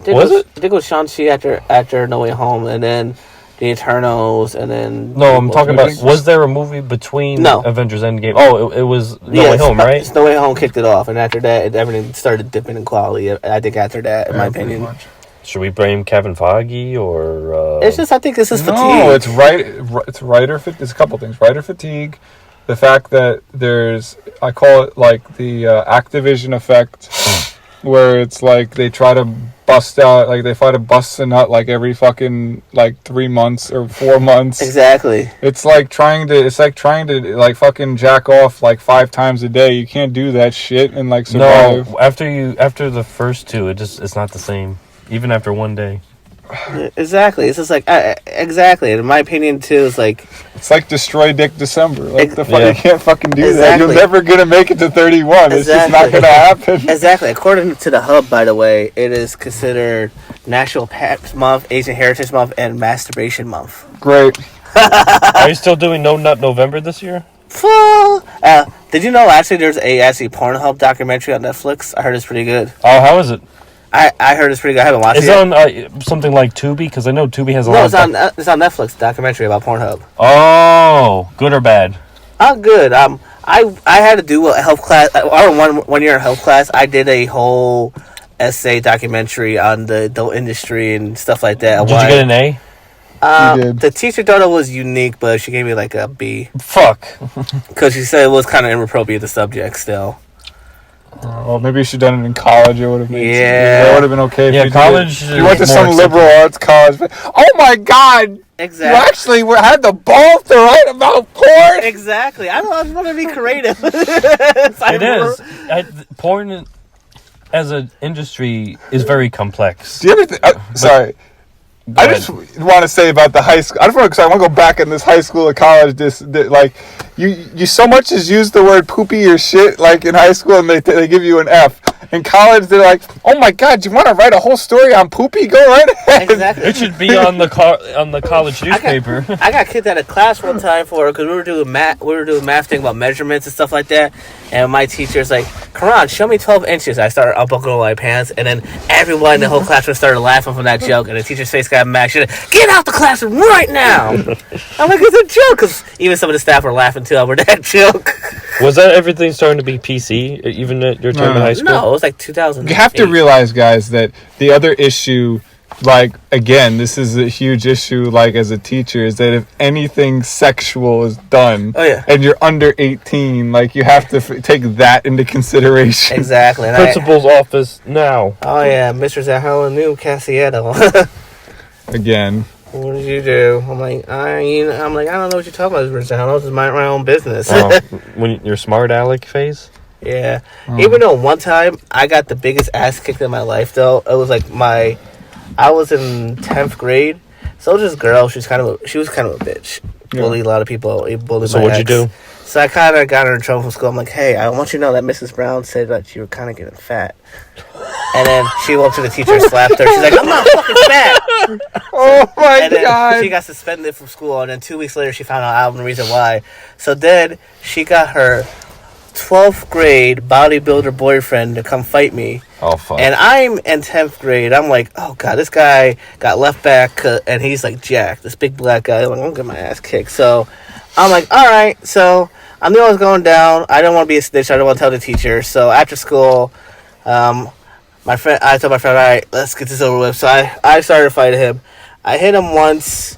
Was it? I think it was Shang-Chi after No Way Home, and then the Eternals, and then... No, I'm talking about, was there a movie between Avengers Endgame? Oh, it was No Way Home, right? No Way Home kicked it off, and after that, everything started dipping in quality, I think, after that, in my opinion. Should we blame Kevin Feige, or... It's just, I think this is fatigue. No, it's writer fatigue. There's a couple things. Writer fatigue, the fact that there's, I call it, like, the Activision effect, where it's like they try to bust out, like they try to bust a nut like every fucking like 3 months or 4 months. Exactly. It's like trying to like fucking jack off like 5 times a day. You can't do that shit and like survive. No, after the first two, it's not the same. Even after one day. Exactly. It's just like exactly. In my opinion, too, it's like destroy Dick December. Like you can't fucking do that. You're never gonna make it to 31. Exactly. It's just not gonna happen. Exactly. According to the Hub, by the way, it is considered National Pets Month, Asian Heritage Month, and Masturbation Month. Great. Are you still doing No Nut November this year? Did you know actually there's a Pornhub documentary on Netflix? I heard it's pretty good. Oh, how is it? I heard it's pretty good. I haven't watched it. Is it on something like Tubi? Because I know Tubi has a lot of... it's on Netflix, documentary about Pornhub. Oh, good or bad? Good. I had to do a health class. One year in health class, I did a whole essay documentary on the adult industry and stuff like that. Did you get an A? The teacher thought it was unique, but she gave me like a B. Fuck. Because she said it was kind of inappropriate, the subject still. Well, maybe you should have done it in college. It would have been, that would have been okay. Yeah, college. You went to some liberal arts college. Oh my god! Exactly. You actually had the balls to write about porn. Exactly. I want to be creative. It is. Porn as an industry is very complex. Do you ever? Sorry. I just want to say about the high school. I want to go back in this high school or college. Like you so much as use the word poopy or shit like in high school, and they give you an F. In college, they're like, "Oh my god, you want to write a whole story on poopy? Go right ahead." Exactly. It should be on the college newspaper. I got kicked out of class one time because we were doing math thing about measurements and stuff like that. And my teacher's like, "Kerron, show me 12 inches." I started unbuckling my pants, and then everyone in the whole classroom started laughing from that joke. And the teacher's face got mad. She said, "Get out the classroom right now!" I'm like, "It's a joke," because even some of the staff were laughing too over that joke. Was that everything starting to be PC, even at your time in high school? No, it was like 2000. You have to realize, guys, that the other issue, like, again, this is a huge issue, like, as a teacher, is that if anything sexual is done, and you're under 18, like, you have to take that into consideration. Exactly. And Principal's office now. Oh, yeah, Mr. Zahala knew Cassietto. Again. What did you do? I'm like, I don't know what you're talking about, Mr. Zahala. This is my own business. When your smart aleck phase? Yeah. Even though one time I got the biggest ass kicked in my life, though, it was like I was in 10th grade. So this girl, she was kind of a bitch. Bullied a lot of people. Bullied so my what'd ex. you do? So I kind of got her in trouble from school. I'm like, hey, I want you to know that Mrs. Brown said that you were kind of getting fat. And then she went up to the teacher and slapped her. She's like, I'm not fucking fat. Oh my god. She got suspended from school. And then 2 weeks later, she found out the reason why. So then she got her 12th grade bodybuilder boyfriend to come fight me. Oh, fuck. And I'm in 10th grade. I'm like, oh, God, this guy got left back, and he's, like, jacked. This big black guy. I'm like, I'm going to get my ass kicked. So I'm like, all right. So I knew I was going down. I don't want to be a snitch. I don't want to tell the teacher. So after school, I told my friend, all right, let's get this over with. So I started fighting him. I hit him once,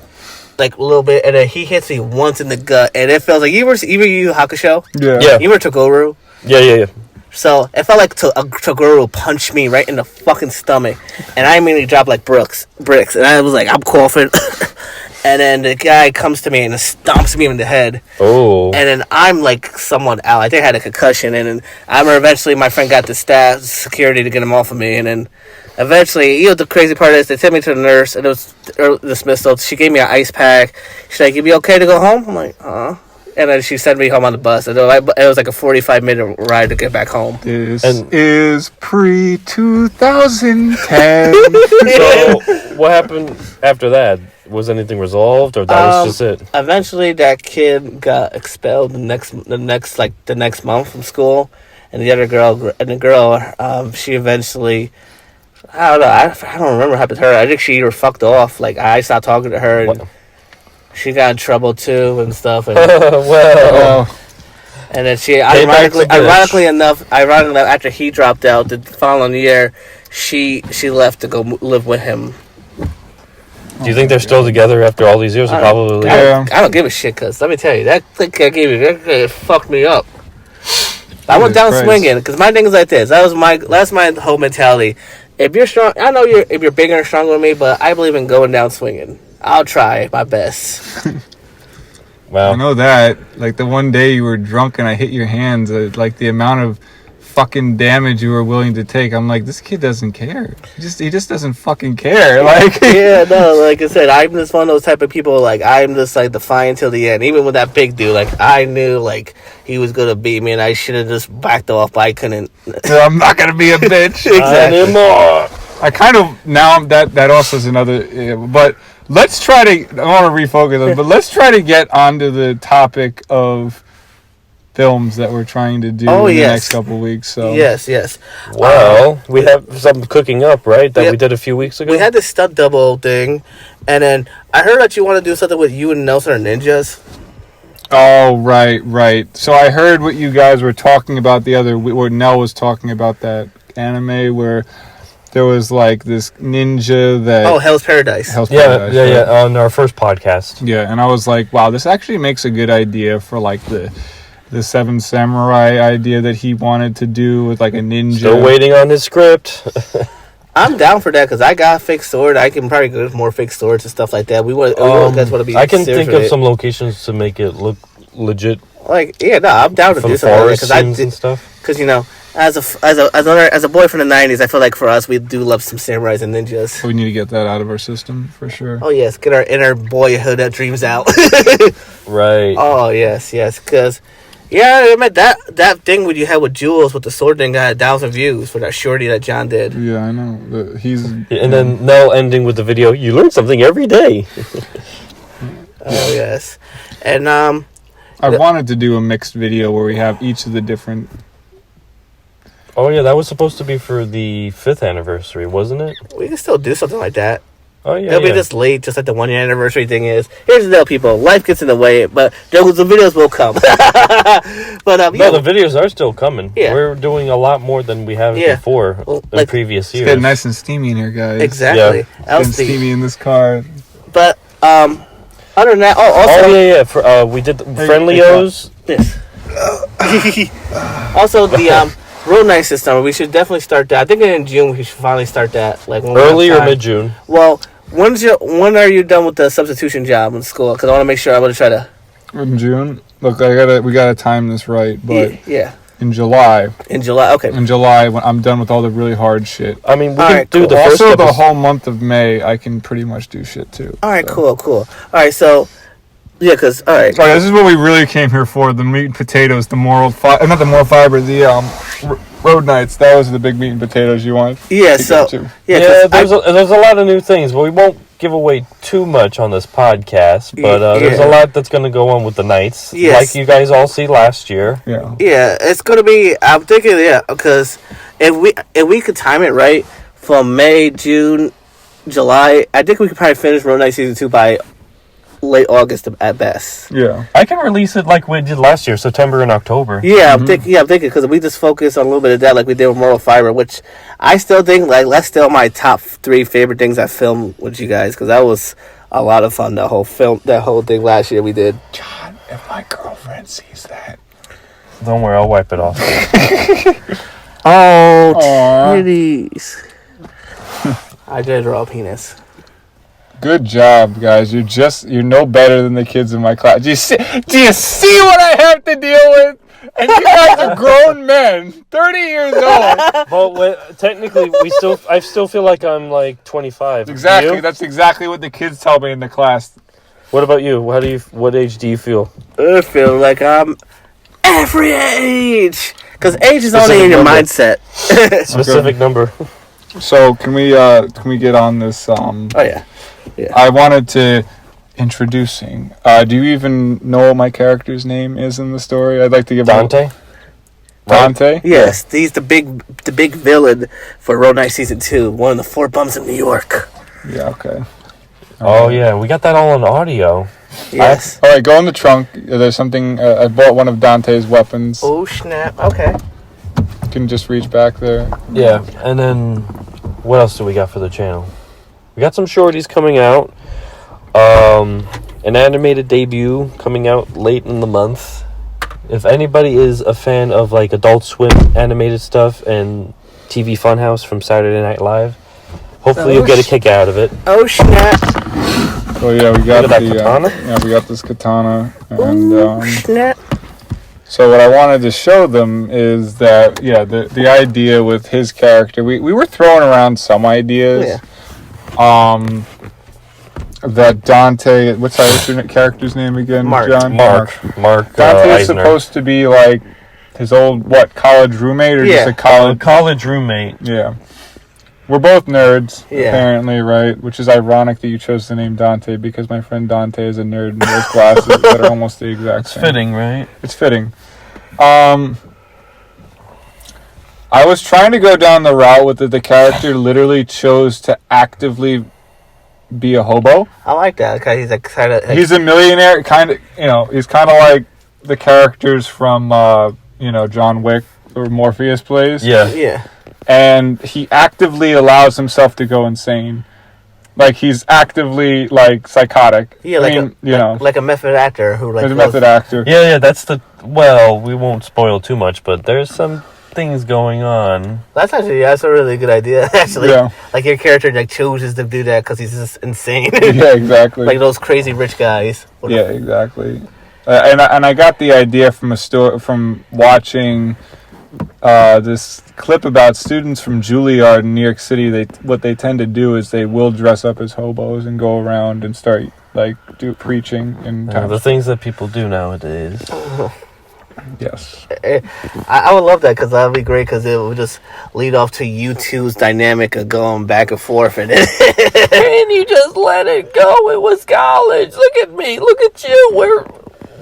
like a little bit, and then he hits me once in the gut, and it feels like you Hakusho? Yeah. You were Toguro? Yeah. So it felt like Toguro punched me right in the fucking stomach, and I immediately dropped like bricks, and I was like, I'm coughing. And then the guy comes to me and stomps me in the head. Oh. And then I'm like somewhat out. I think I had a concussion. And then I remember eventually my friend got the staff security to get him off of me. And then eventually, the crazy part is they took me to the nurse and it was dismissal. She gave me an ice pack. She's like, "You be okay to go home?" I'm like, And then she sent me home on the bus. And it was like a 45-minute ride to get back home. This is pre-2010. So what happened after that? Was anything resolved, or that was just it? Eventually, that kid got expelled the next month from school, and the girl, she eventually, I don't know, I don't remember what happened to her. I think she either fucked off, like I stopped talking to her, and she got in trouble too and stuff. And, and then she, ironically enough, after he dropped out the following year, she left to go live with him. Do you think they're still together after all these years? Probably. I don't give a shit, because let me tell you, that click I gave you, that fucked me up. I went down swinging, because my thing is like this. That's my whole mentality. If you're strong, I know if you're bigger and stronger than me, but I believe in going down swinging. I'll try my best. Wow. I know that. Like the one day you were drunk and I hit your hands, like the amount of fucking damage you were willing to take. I'm like, this kid doesn't care. He just doesn't fucking care. Like, yeah, no, like I said, I'm just one of those type of people. Like, I'm just like defiant till the end. Even with that big dude, like I knew like he was gonna beat me, and I should have just backed off, but I couldn't. I'm not gonna be a bitch anymore. I kind of now that also is another, but. Let's try to. I want to refocus, but let's try to get onto the topic of films that we're trying to do in the next couple of weeks. So yes. Well, we have something cooking up, right? That we did a few weeks ago. We had this stunt double thing, and then I heard that you want to do something with you and Nelson are ninjas. Oh, right. So I heard what you guys were talking about the other week, where Nell was talking about that anime where. There was like this ninja that... Oh, Hell's Paradise. Yeah, on our first podcast. Yeah, and I was like, wow, this actually makes a good idea for like the Seven Samurai idea that he wanted to do with like a ninja. Still waiting on his script. I'm down for that because I got a fake sword. I can probably go with more fake swords and stuff like that. We guys want to be. I can think of some locations to make it look legit. Like, yeah, no, I'm down to do something like that and stuff. Because as a boy from the 90s, I feel like for us, we do love some samurais and ninjas. We need to get that out of our system, for sure. Oh, yes. Get our inner boyhood dreams out. Right. Oh, yes. Because, I mean, that thing you had with Jules, with the sword thing, got 1,000 views for that shorty that John did. Yeah, I know. And then Nell ending with the video, you learn something every day. Oh, yes. And, I wanted to do a mixed video where we have each of the different... Oh, yeah, that was supposed to be for the 5th anniversary, wasn't it? We can still do something like that. Oh, yeah. It'll be just late, just like the 1 year anniversary thing is. Here's the deal, people. Life gets in the way, but the videos will come. But the videos are still coming. Yeah. We're doing a lot more than we have before in previous years. It's getting nice and steamy in here, guys. Exactly. Yeah. It's getting steamy in this car. But, other than that, also... we did the Friendlyos. Yes. Also, the, Road Night system, we should definitely start that. I think in June we should finally start that. Like early or mid-June? Well, when are you done with the substitution job in school? Because I want to make sure I'm going to try to... In June? Look, we gotta time this right, but... Yeah. In July. In July, okay. In July, when I'm done with all the really hard shit. I mean, we can do the first Also, the whole month of May, I can pretty much do shit, too. All right, cool. All right, so... Yeah, because, all right. All right, this is what we really came here for, the meat and potatoes, the moral fiber, not the moral fiber, the road nights. That was the big meat and potatoes you wanted. Yeah, there's a lot of new things, but we won't give away too much on this podcast, but there's a lot that's going to go on with the nights, like you guys all see last year. Yeah, it's going to be, I'm thinking, because if we could time it right, from May, June, July, I think we could probably finish Road Night Season 2 by late August at best. Yeah, I can release it like we did last year, September and October. Yeah, I'm thinking because we just focus on a little bit of that, like we did with Moral Fiber, which I still think like that's still my top 3 favorite things I filmed with you guys, because that was a lot of fun. That whole thing last year we did. John, if my girlfriend sees that, don't worry, I'll wipe it off. Oh, titties! I did draw a penis. Good job, guys. You're no better than the kids in my class. Do you see what I have to deal with? And you guys are grown men, 30 years old. Well, technically, I still feel like I'm like 25. Exactly. That's exactly what the kids tell me in the class. What about you? What age do you feel? I feel like I'm every age. Because age is only in your mindset. Specific number. So can we get on this? Oh yeah. I wanted to introducing. Do you even know what my character's name is in the story? I'd like to give Dante. Dante? Yes, he's the big villain for Road Night Season 2. One of the 4 bums in New York. Yeah. Okay. Oh, yeah. We got that all on audio. Yes. All right, go in the trunk. There's something. I bought one of Dante's weapons. Oh, snap. Okay. You can just reach back there. Yeah. And then, what else do we got for the channel? We got some shorties coming out. An animated debut coming out late in the month. If anybody is a fan of like Adult Swim animated stuff and TV Funhouse from Saturday Night Live, hopefully you'll get a kick out of it. Oh, snap. Oh yeah, we got that katana? we got this katana, and Ooh, snap. so what I wanted to show them is that the idea with his character, we were throwing around some ideas. Yeah. That Dante, what's your character's name again? Mark. John? Mark. Dante is Eisner. supposed to be like his old college roommate or just a college roommate. Yeah. We're both nerds, Yeah. apparently, right? Which is ironic that you chose the name Dante because my friend Dante is a nerd and wears glasses that are almost the exact same. Fitting, right? It's fitting. I was trying to go down the route with the character literally chose to actively be a hobo. I like that. Okay, he's like kind of. He's a millionaire, kind of. He's kind of like the characters from John Wick or Morpheus plays. Yeah. Yeah. And he actively allows himself to go insane. Like he's actively like psychotic. Yeah, like a method actor who like. He's a method actor. Yeah. That's we won't spoil too much, but there's some things going on. That's a really good idea. Actually, Yeah. Like your character like chooses to do that because he's just insane. Yeah, exactly. Like those crazy rich guys. Yeah, exactly. And I got the idea from watching this clip about students from Juilliard in New York City. What they tend to do is they will dress up as hobos and go around and start preaching and The things that people do nowadays. Yes. I would love that because that would be great because it would just lead off to you two's dynamic of going back and forth and And you just let it go. It was college. Look at me. Look at you. We're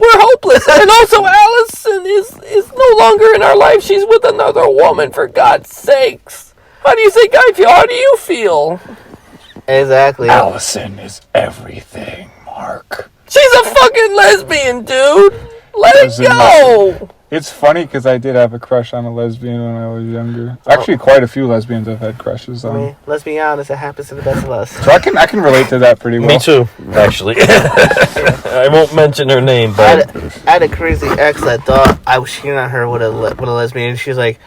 hopeless. And also Allison is no longer in our life. She's with another woman, for God's sakes. How do you think I feel? How do you feel? Exactly. Allison is everything, Mark. She's a fucking lesbian, dude. Let it go. It's funny because I did have a crush on a lesbian when I was younger. Actually, quite a few lesbians I've had crushes on. I mean, let's be honest, it happens to the best of us. So I can relate to that pretty well. Me too, actually. I won't mention her name, but I had a crazy ex that thought I was cheating on her with a lesbian. And she's like,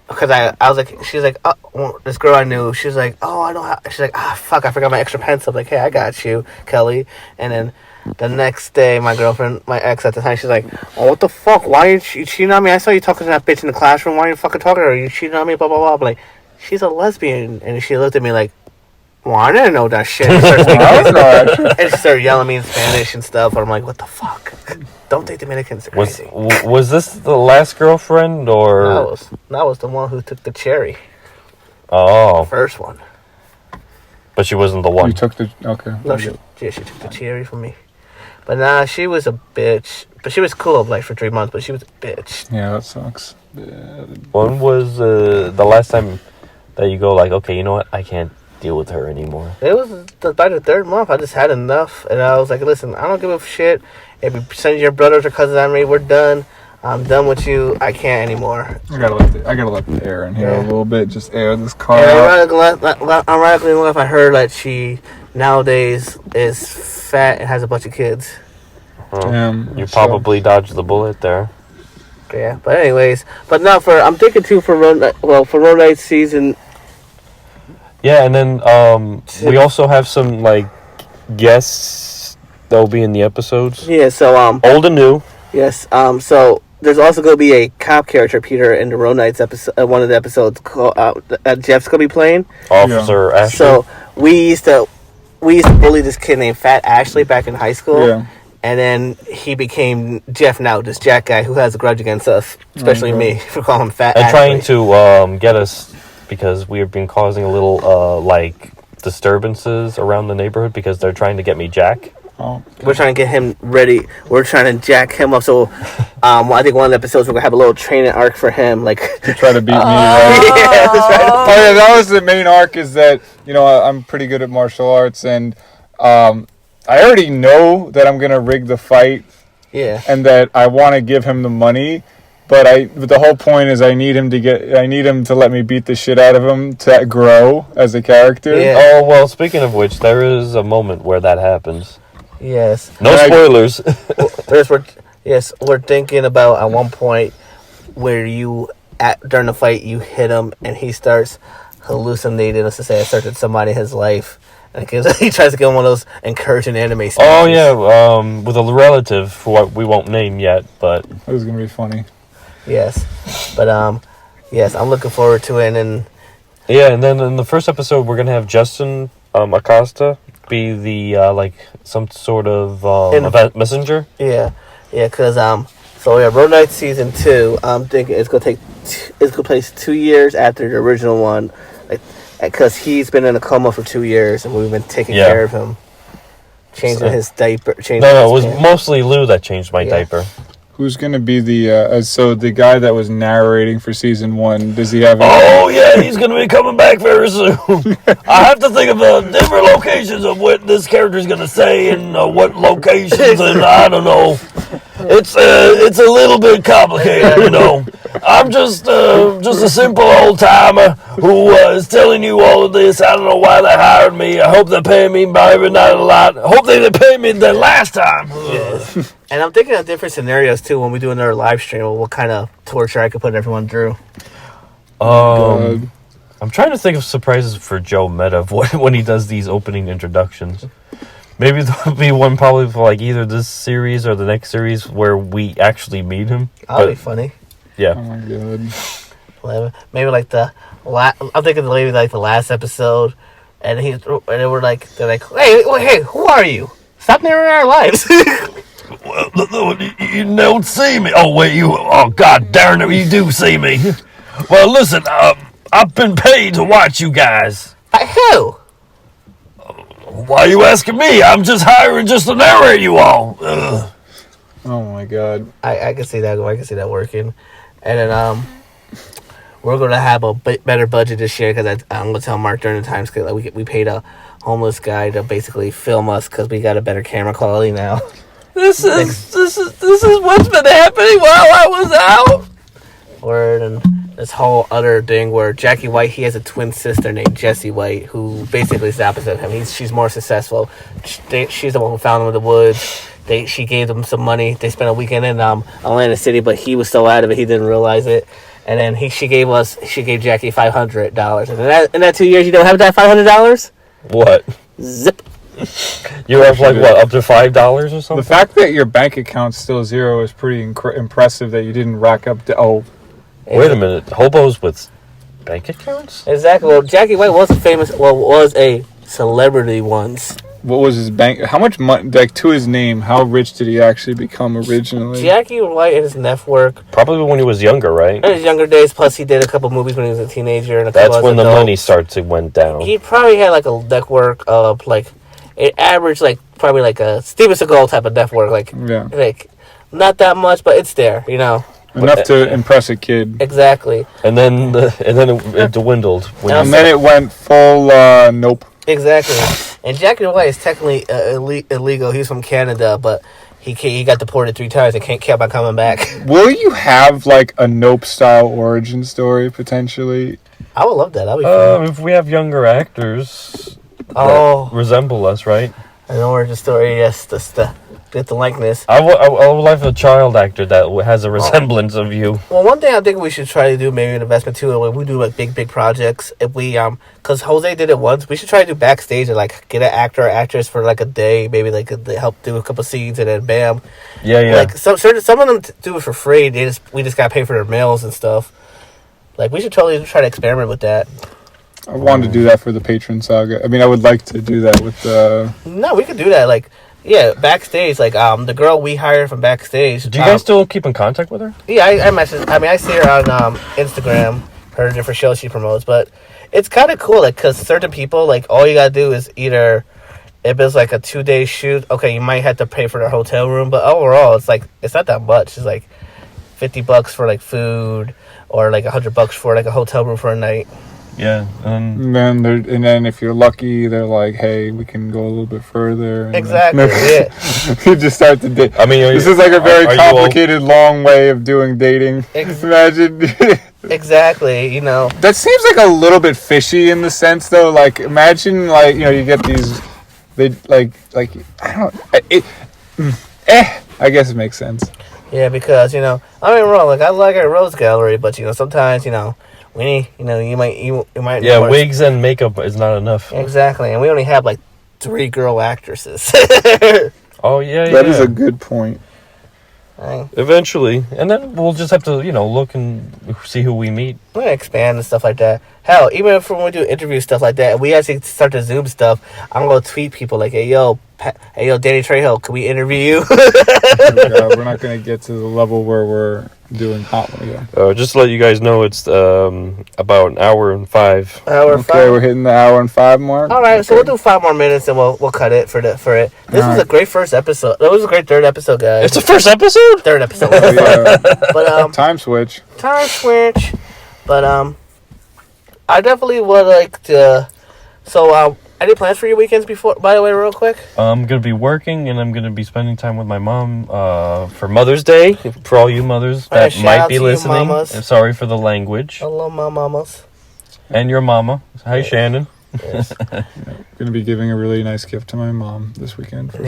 because I was like, she's like, oh, well, this girl I knew, she's like, oh, I know. She's like, fuck, I forgot my extra pencil. I'm like, hey, I got you, Kelly. And then the next day, my ex at the time, she's like, oh, what the fuck? Why are you cheating on me? I saw you talking to that bitch in the classroom. Why are you fucking talking to her? You cheating on me? Blah, blah, blah. I'm like, she's a lesbian. And she looked at me like, well, I didn't know that shit. And she started yelling at me in Spanish and stuff. And I'm like, what the fuck? Don't think Dominicans are crazy. Was this the last girlfriend, or? That was the one who took the cherry. Oh. The first one. But she wasn't the one. You took the... Okay. No, she took the cherry from me. But nah, she was a bitch. But she was cool like for 3 months, but she was a bitch. Yeah, that sucks. When was the last time that you go like, okay, you know what? I can't deal with her anymore? It was by the 3rd month. I just had enough. And I was like, listen, I don't give a shit. If you send your brothers or cousins at me, we're done. I'm done with you. I can't anymore. I gotta let the air in here a little bit. Just air this car out. Ironically enough, I heard that she nowadays is fat and has a bunch of kids. You probably dodged the bullet there. Yeah, but anyways, I'm thinking too for Road Night season. Yeah, and then we also have some like guests that will be in the episodes. Yeah, so old and new. Yes, so there's also going to be a cop character, Peter, in the Road Nights episode. One of the episodes that Jeff's going to be playing. Officer Ashley. So we used to bully this kid named Fat Ashley back in high school. Yeah. And then he became Jeff now, this Jack guy who has a grudge against us, especially me, for calling him Fat Ashley. And trying to get us, because we've been causing a little, disturbances around the neighborhood because they're trying to get me Jack. Oh, We're trying to get him ready. We're trying to jack him up. So, I think one of the episodes we're gonna have a little training arc for him, like to try to beat me. Yeah, that's right. Oh yeah, that was the main arc. Is that I'm pretty good at martial arts, and I already know that I'm gonna rig the fight. Yeah. And that I want to give him the money, but the whole point is I need him to let me beat the shit out of him to grow as a character. Yeah. Oh, well, speaking of which, there is a moment where that happens. Yes. No spoilers. We're thinking about at one point where during the fight you hit him and he starts hallucinating, let's just say, a certain somebody in his life. And he tries to get one of those encouraging anime speeches. Oh, yeah, with a relative who we won't name yet, but... That was going to be funny. Yes. But, yes, I'm looking forward to it. And yeah, and then in the first episode, we're going to have Justin Acosta be the, some sort of event messenger. Yeah. Yeah, because, Road Knight Season 2, I'm thinking it's going to place 2 years after the original one. Because he's been in a coma for 2 years, and we've been taking care of him, changing his diaper. No, it was mostly Lou that changed my diaper. Who's going to be the guy that was narrating for season 1? Does he have? Oh yeah, he's going to be coming back very soon. I have to think of different locations of what this character is going to say and what locations, and I don't know. It's a little bit complicated, you know. I'm just a simple old timer who is telling you all of this. I don't know why they hired me. I hope they pay me, maybe not a lot. I hope they didn't pay me the last time. Yes. And I'm thinking of different scenarios too when we do another live stream. What kind of torture I could put everyone through? I'm trying to think of surprises for Joe Meta when he does these opening introductions. Maybe there'll be one probably for either this series or the next series where we actually meet him. That'll be funny. Yeah. Oh my god. Maybe I'm thinking maybe the last episode, and they're like, hey, who are you? Stop narrowing our lives. Well, you don't see me. Oh wait, oh god darn it, you do see me. Well, listen, I've been paid to watch you guys. By who? Why are you asking me? I'm just hiring just to narrate you all. Ugh. Oh my god. I can see that. I can see that working. And then we're gonna have a better budget this year because I'm gonna tell Mark during the time scale that we paid a homeless guy to basically film us because we got a better camera quality now. This is what's been happening while I was out. Word. And this whole other thing where Jackie White, he has a twin sister named Jessie White who basically is the opposite of him. She's more successful. She's the one who found him in the woods. She gave them some money. They spent a weekend in Atlantic City, but he was so out of it he didn't realize it. And then she gave Jackie $500. And in that 2 years, you don't have that $500. What? Zip. You have up to $5 or something? The fact that your bank account's still zero is pretty impressive. That you didn't rack up. Wait a minute. Hobos with bank accounts? Exactly. Well, Jackie White was a celebrity once. What was his bank? How much money? To his name, how rich did he actually become originally? Jackie White and his network. Probably when he was younger, right? In his younger days. Plus, he did a couple movies when he was a teenager. And that's when the money went down. He probably had a network of it averaged probably a Steven Seagal type of network. Not that much, but it's there, you know. Enough to impress a kid. Exactly. And then it dwindled. And then it went full nope. Exactly. And Jackie White is technically illegal. He's from Canada, but he got deported 3 times and kept on coming back. Will you have a nope style origin story potentially? I would love that. That'd be fun. If we have younger actors that resemble us, right? An origin story, yes. Get the likeness. I would like a child actor that has a resemblance of you. Well, one thing I think we should try to do, maybe an investment too, when we do big projects, if we because Jose did it once, we should try to do backstage and get an actor or actress for a day, maybe they help do a couple scenes and then bam. Yeah. Some of them do it for free. We just gotta pay for their meals and stuff. We should totally try to experiment with that. I wanted to do that for the Patron Saga. I mean, I would like to do that with No, we could do that. Yeah, backstage, the girl we hired from backstage. Do you guys still keep in contact with her? Yeah, I message. I mean, I see her on Instagram, her different shows she promotes, but it's kind of cool, because certain people, all you gotta do is either, if it's a 2-day shoot, okay, you might have to pay for their hotel room, but overall, it's it's not that much. It's $50 for food, or $100 for a hotel room for a night. Yeah. And then if you're lucky, they're like, hey, we can go a little bit further. And Exactly. Yeah. You just start to date. I mean, this is like a very complicated, long way of doing dating. Imagine. Exactly. You know. That seems like a little bit fishy in the sense, though. Like, imagine, like, you know, you get these. They I don't. I guess it makes sense. Yeah, because I mean, wrong. Like I like our Rose Gallery, but sometimes we need, you might. Yeah, wigs and makeup is not enough. Exactly, and we only have like 3 girl actresses. Oh yeah, that is a good point. Eventually, and then we'll just have to look and see who we meet. We're gonna expand and stuff like that. Hell, even if when we do interview stuff like that, we actually start to Zoom stuff. I'm gonna tweet people like, "Hey yo, Danny Trejo, can we interview you?" We're not gonna get to the level where we're doing hot one again. Just to let you guys know, it's about an hour and 5. Okay, we're hitting the hour and 5 mark. All right, so we'll do 5 more minutes and we'll cut it for it. This was a great first episode. It was a great third episode, guys. It's the first episode. Third episode. But time switch. But I definitely would like to. So any plans for your weekends before? By the way, real quick. I'm gonna be working, and I'm gonna be spending time with my mom for Mother's Day. For all you mothers that might be listening, I'm sorry for the language. Hello, my mamas. And your mama. Hi, Shannon. Yes. Gonna be giving a really nice gift to my mom this weekend for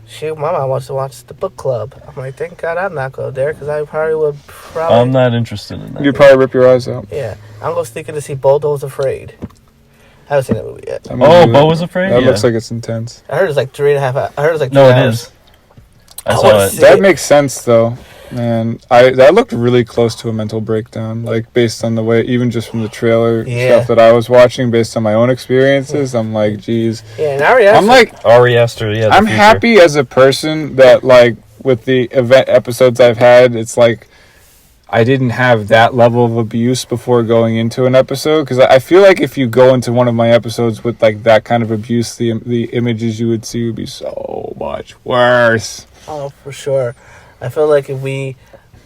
sure. My mom wants to watch the book club. I'm like, thank God I'm not going there because I probably would. I'm not interested in that. You'd probably rip your eyes out. Yeah, I'm going sneaking to see Bodo's Afraid. I haven't seen that movie yet. Bo was Afraid? That looks like it's intense. I heard it's like 3.5. I heard it's like 3 hours. No, it is. I saw it. That makes sense though. Man, that looked really close to a mental breakdown, like based on the way, even just from the trailer stuff that I was watching, based on my own experiences. I'm like, geez. Yeah, and Ari Aster. I'm like, Ari Aster. Yeah, I'm happy as a person that, like, with the event episodes I've had, it's like I didn't have that level of abuse before going into an episode, because I feel like if you go into one of my episodes with like that kind of abuse, the images you would see would be so much worse. Oh, for sure. I feel like if we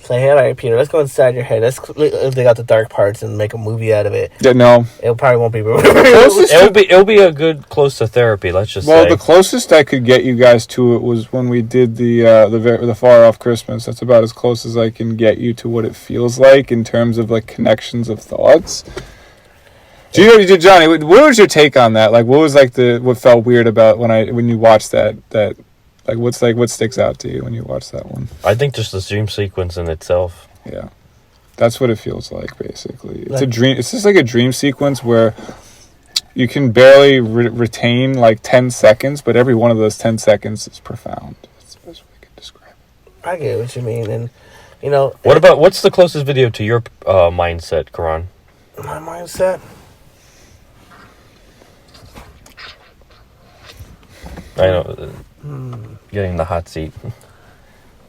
say, hey, all right, Peter, let's go inside your head. Let's dig out the dark parts and make a movie out of it. Yeah, no. It probably won't be. It'll be a good close to therapy. Let's just say. Well, the closest I could get you guys to it was when we did the Far Off Christmas. That's about as close as I can get you to what it feels like in terms of like connections of thoughts. Johnny, what was your take on that? Like, what was like what felt weird about when you watched that? Like, what sticks out to you when you watch that one? I think just the dream sequence in itself. Yeah, that's what it feels like. Basically, it's a dream. It's just like a dream sequence where you can barely retain like 10 seconds, but every one of those 10 seconds is profound. That's the best way I can describe it. I get what you mean, and what's the closest video to your mindset, Kerron? My mindset. I know. Getting the hot seat.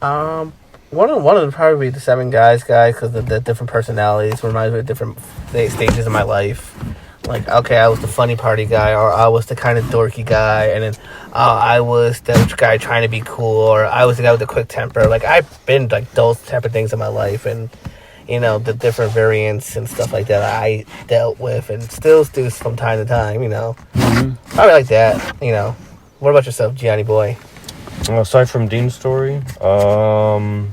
One of them probably be the 7 guys because the different personalities reminds me of different stages of my life. Like, okay, I was the funny party guy, or I was the kind of dorky guy, and then I was the guy trying to be cool, or I was the guy with the quick temper. Like, I've been like those type of things in my life, and the different variants and stuff like that I dealt with, and still do from time to time. Probably like that. What about yourself, Gianni boy? Aside from Dean's story, for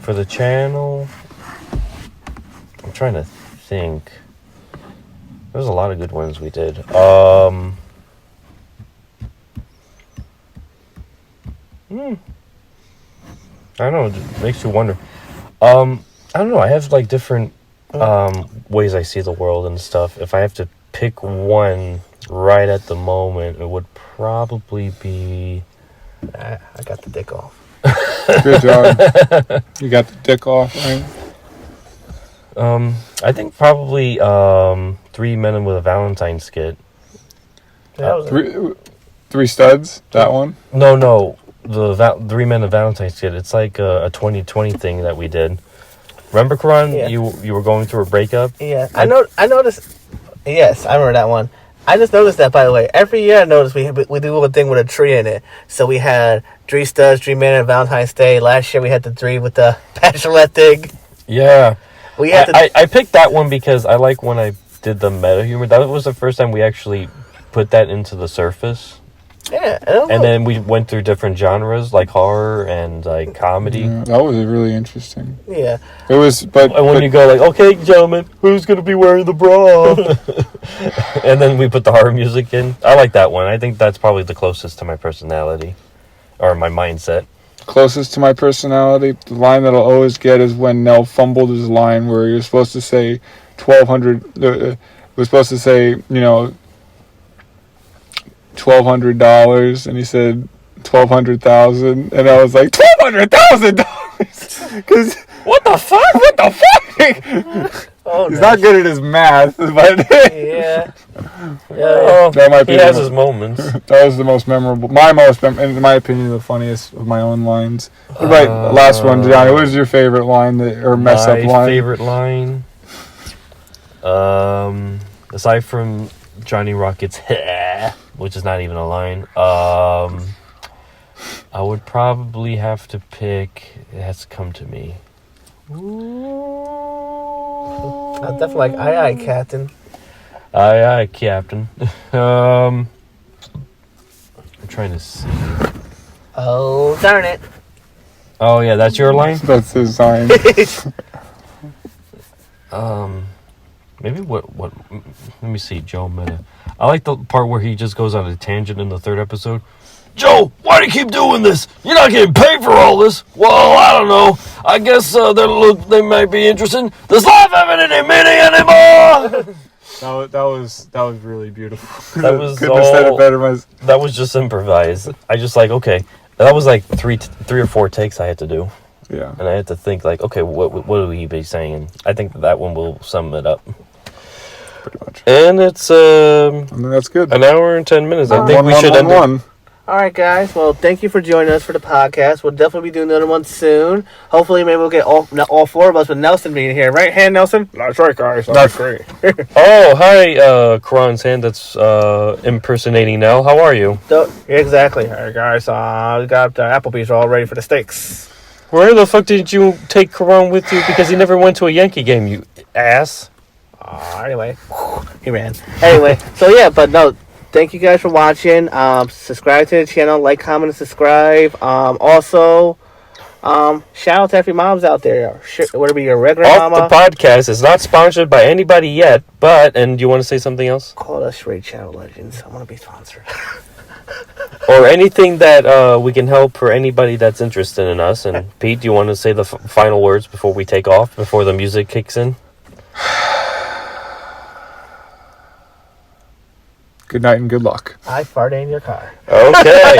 the channel, I'm trying to think. There's a lot of good ones we did. I don't know. It makes you wonder. I don't know. I have like different ways I see the world and stuff. If I have to pick one right at the moment, it would probably be. I got the dick off. Good job. You got the dick off, right? I think probably 3 Men with a Valentine skit. Three Studs. That one. No. The 3 Men of Valentine skit. It's like a 2020 thing that we did. Remember, Kerron? Yeah. You were going through a breakup. Yeah, I noticed. Yes, I remember that one. I just noticed that, by the way. Every year I notice we do a thing with a tree in it. So we had 3 Studs, 3 Men on Valentine's Day. Last year we had the 3 with the bachelorette thing. Yeah. We had I picked that one because I like when I did the meta humor. That was the first time we actually put that into the surface. Yeah, and then we went through different genres like horror and like comedy. Yeah, that was really interesting. Yeah, it was. And when you go like, okay, gentlemen, who's gonna be wearing the bra? And then we put the horror music in. I like that one. I think that's probably the closest to my personality or my mindset. Closest to my personality. The line that I'll always get is when Nell fumbled his line where you're supposed to say 1,200. Was supposed to say $1,200, and he said 1,200,000, and I was like $1,200,000 because what the fuck? He's not good at his math, but yeah. That might be. He has his moments. That was the most memorable. In my opinion, the funniest of my own lines. What about last one, Johnny? What is your favorite line or mess up line? My favorite line, aside from Johnny Rocket's which is not even a line, I would probably have to pick. It has to come to me. I definitely like aye, Captain. Aye, Captain. I'm trying to see. Oh, darn it. Oh, yeah, that's your line? That's his line. Maybe what? Let me see, Joe Meta. I like the part where he just goes on a tangent in the third episode. Joe, why do you keep doing this? You're not getting paid for all this. Well, I don't know. I guess they might be interested. Does life have any meaning anymore? That was really beautiful. That was couldn't have said it better. That was just improvised. I just like, okay. That was like three or four takes I had to do. Yeah. And I had to think like, okay, what would he be saying? I think that one will sum it up. Pretty much. And it's I mean, that's good. An hour and 10 minutes. I think we should end it. All right, guys. Well, thank you for joining us for the podcast. We'll definitely be doing another one soon. Hopefully, maybe we'll get all four of us with Nelson being here. Right hand, Nelson? That's right, guys. That's great. Oh, hi, Kerron's hand that's impersonating Nell. How are you? Exactly. All right, guys. We got Applebee's all ready for the steaks. Where the fuck did you take Kerron with you? Because he never went to a Yankee game, you ass. Anyway. He ran. Anyway, so yeah, but no. Thank you guys for watching. Subscribe to the channel, like, comment, and subscribe. Also, shout out to every moms out there. Whatever your regular mama. The podcast is not sponsored by anybody yet, and you want to say something else? Call us Raid Channel Legends. I want to be sponsored. Or anything that we can help for anybody that's interested in us. And Pete, do you want to say the final words before we take off, before the music kicks in? Good night and good luck. I farted in your car. Okay.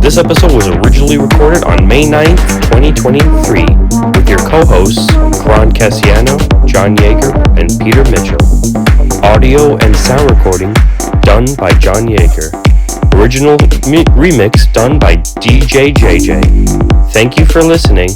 This episode was originally recorded on May 9th, 2023, with your co-hosts, Kerron Cassiano, John Yeager, and Peter Mitchell. Audio and sound recording done by John Yeager. Original remix done by DJ JJ. Thank you for listening.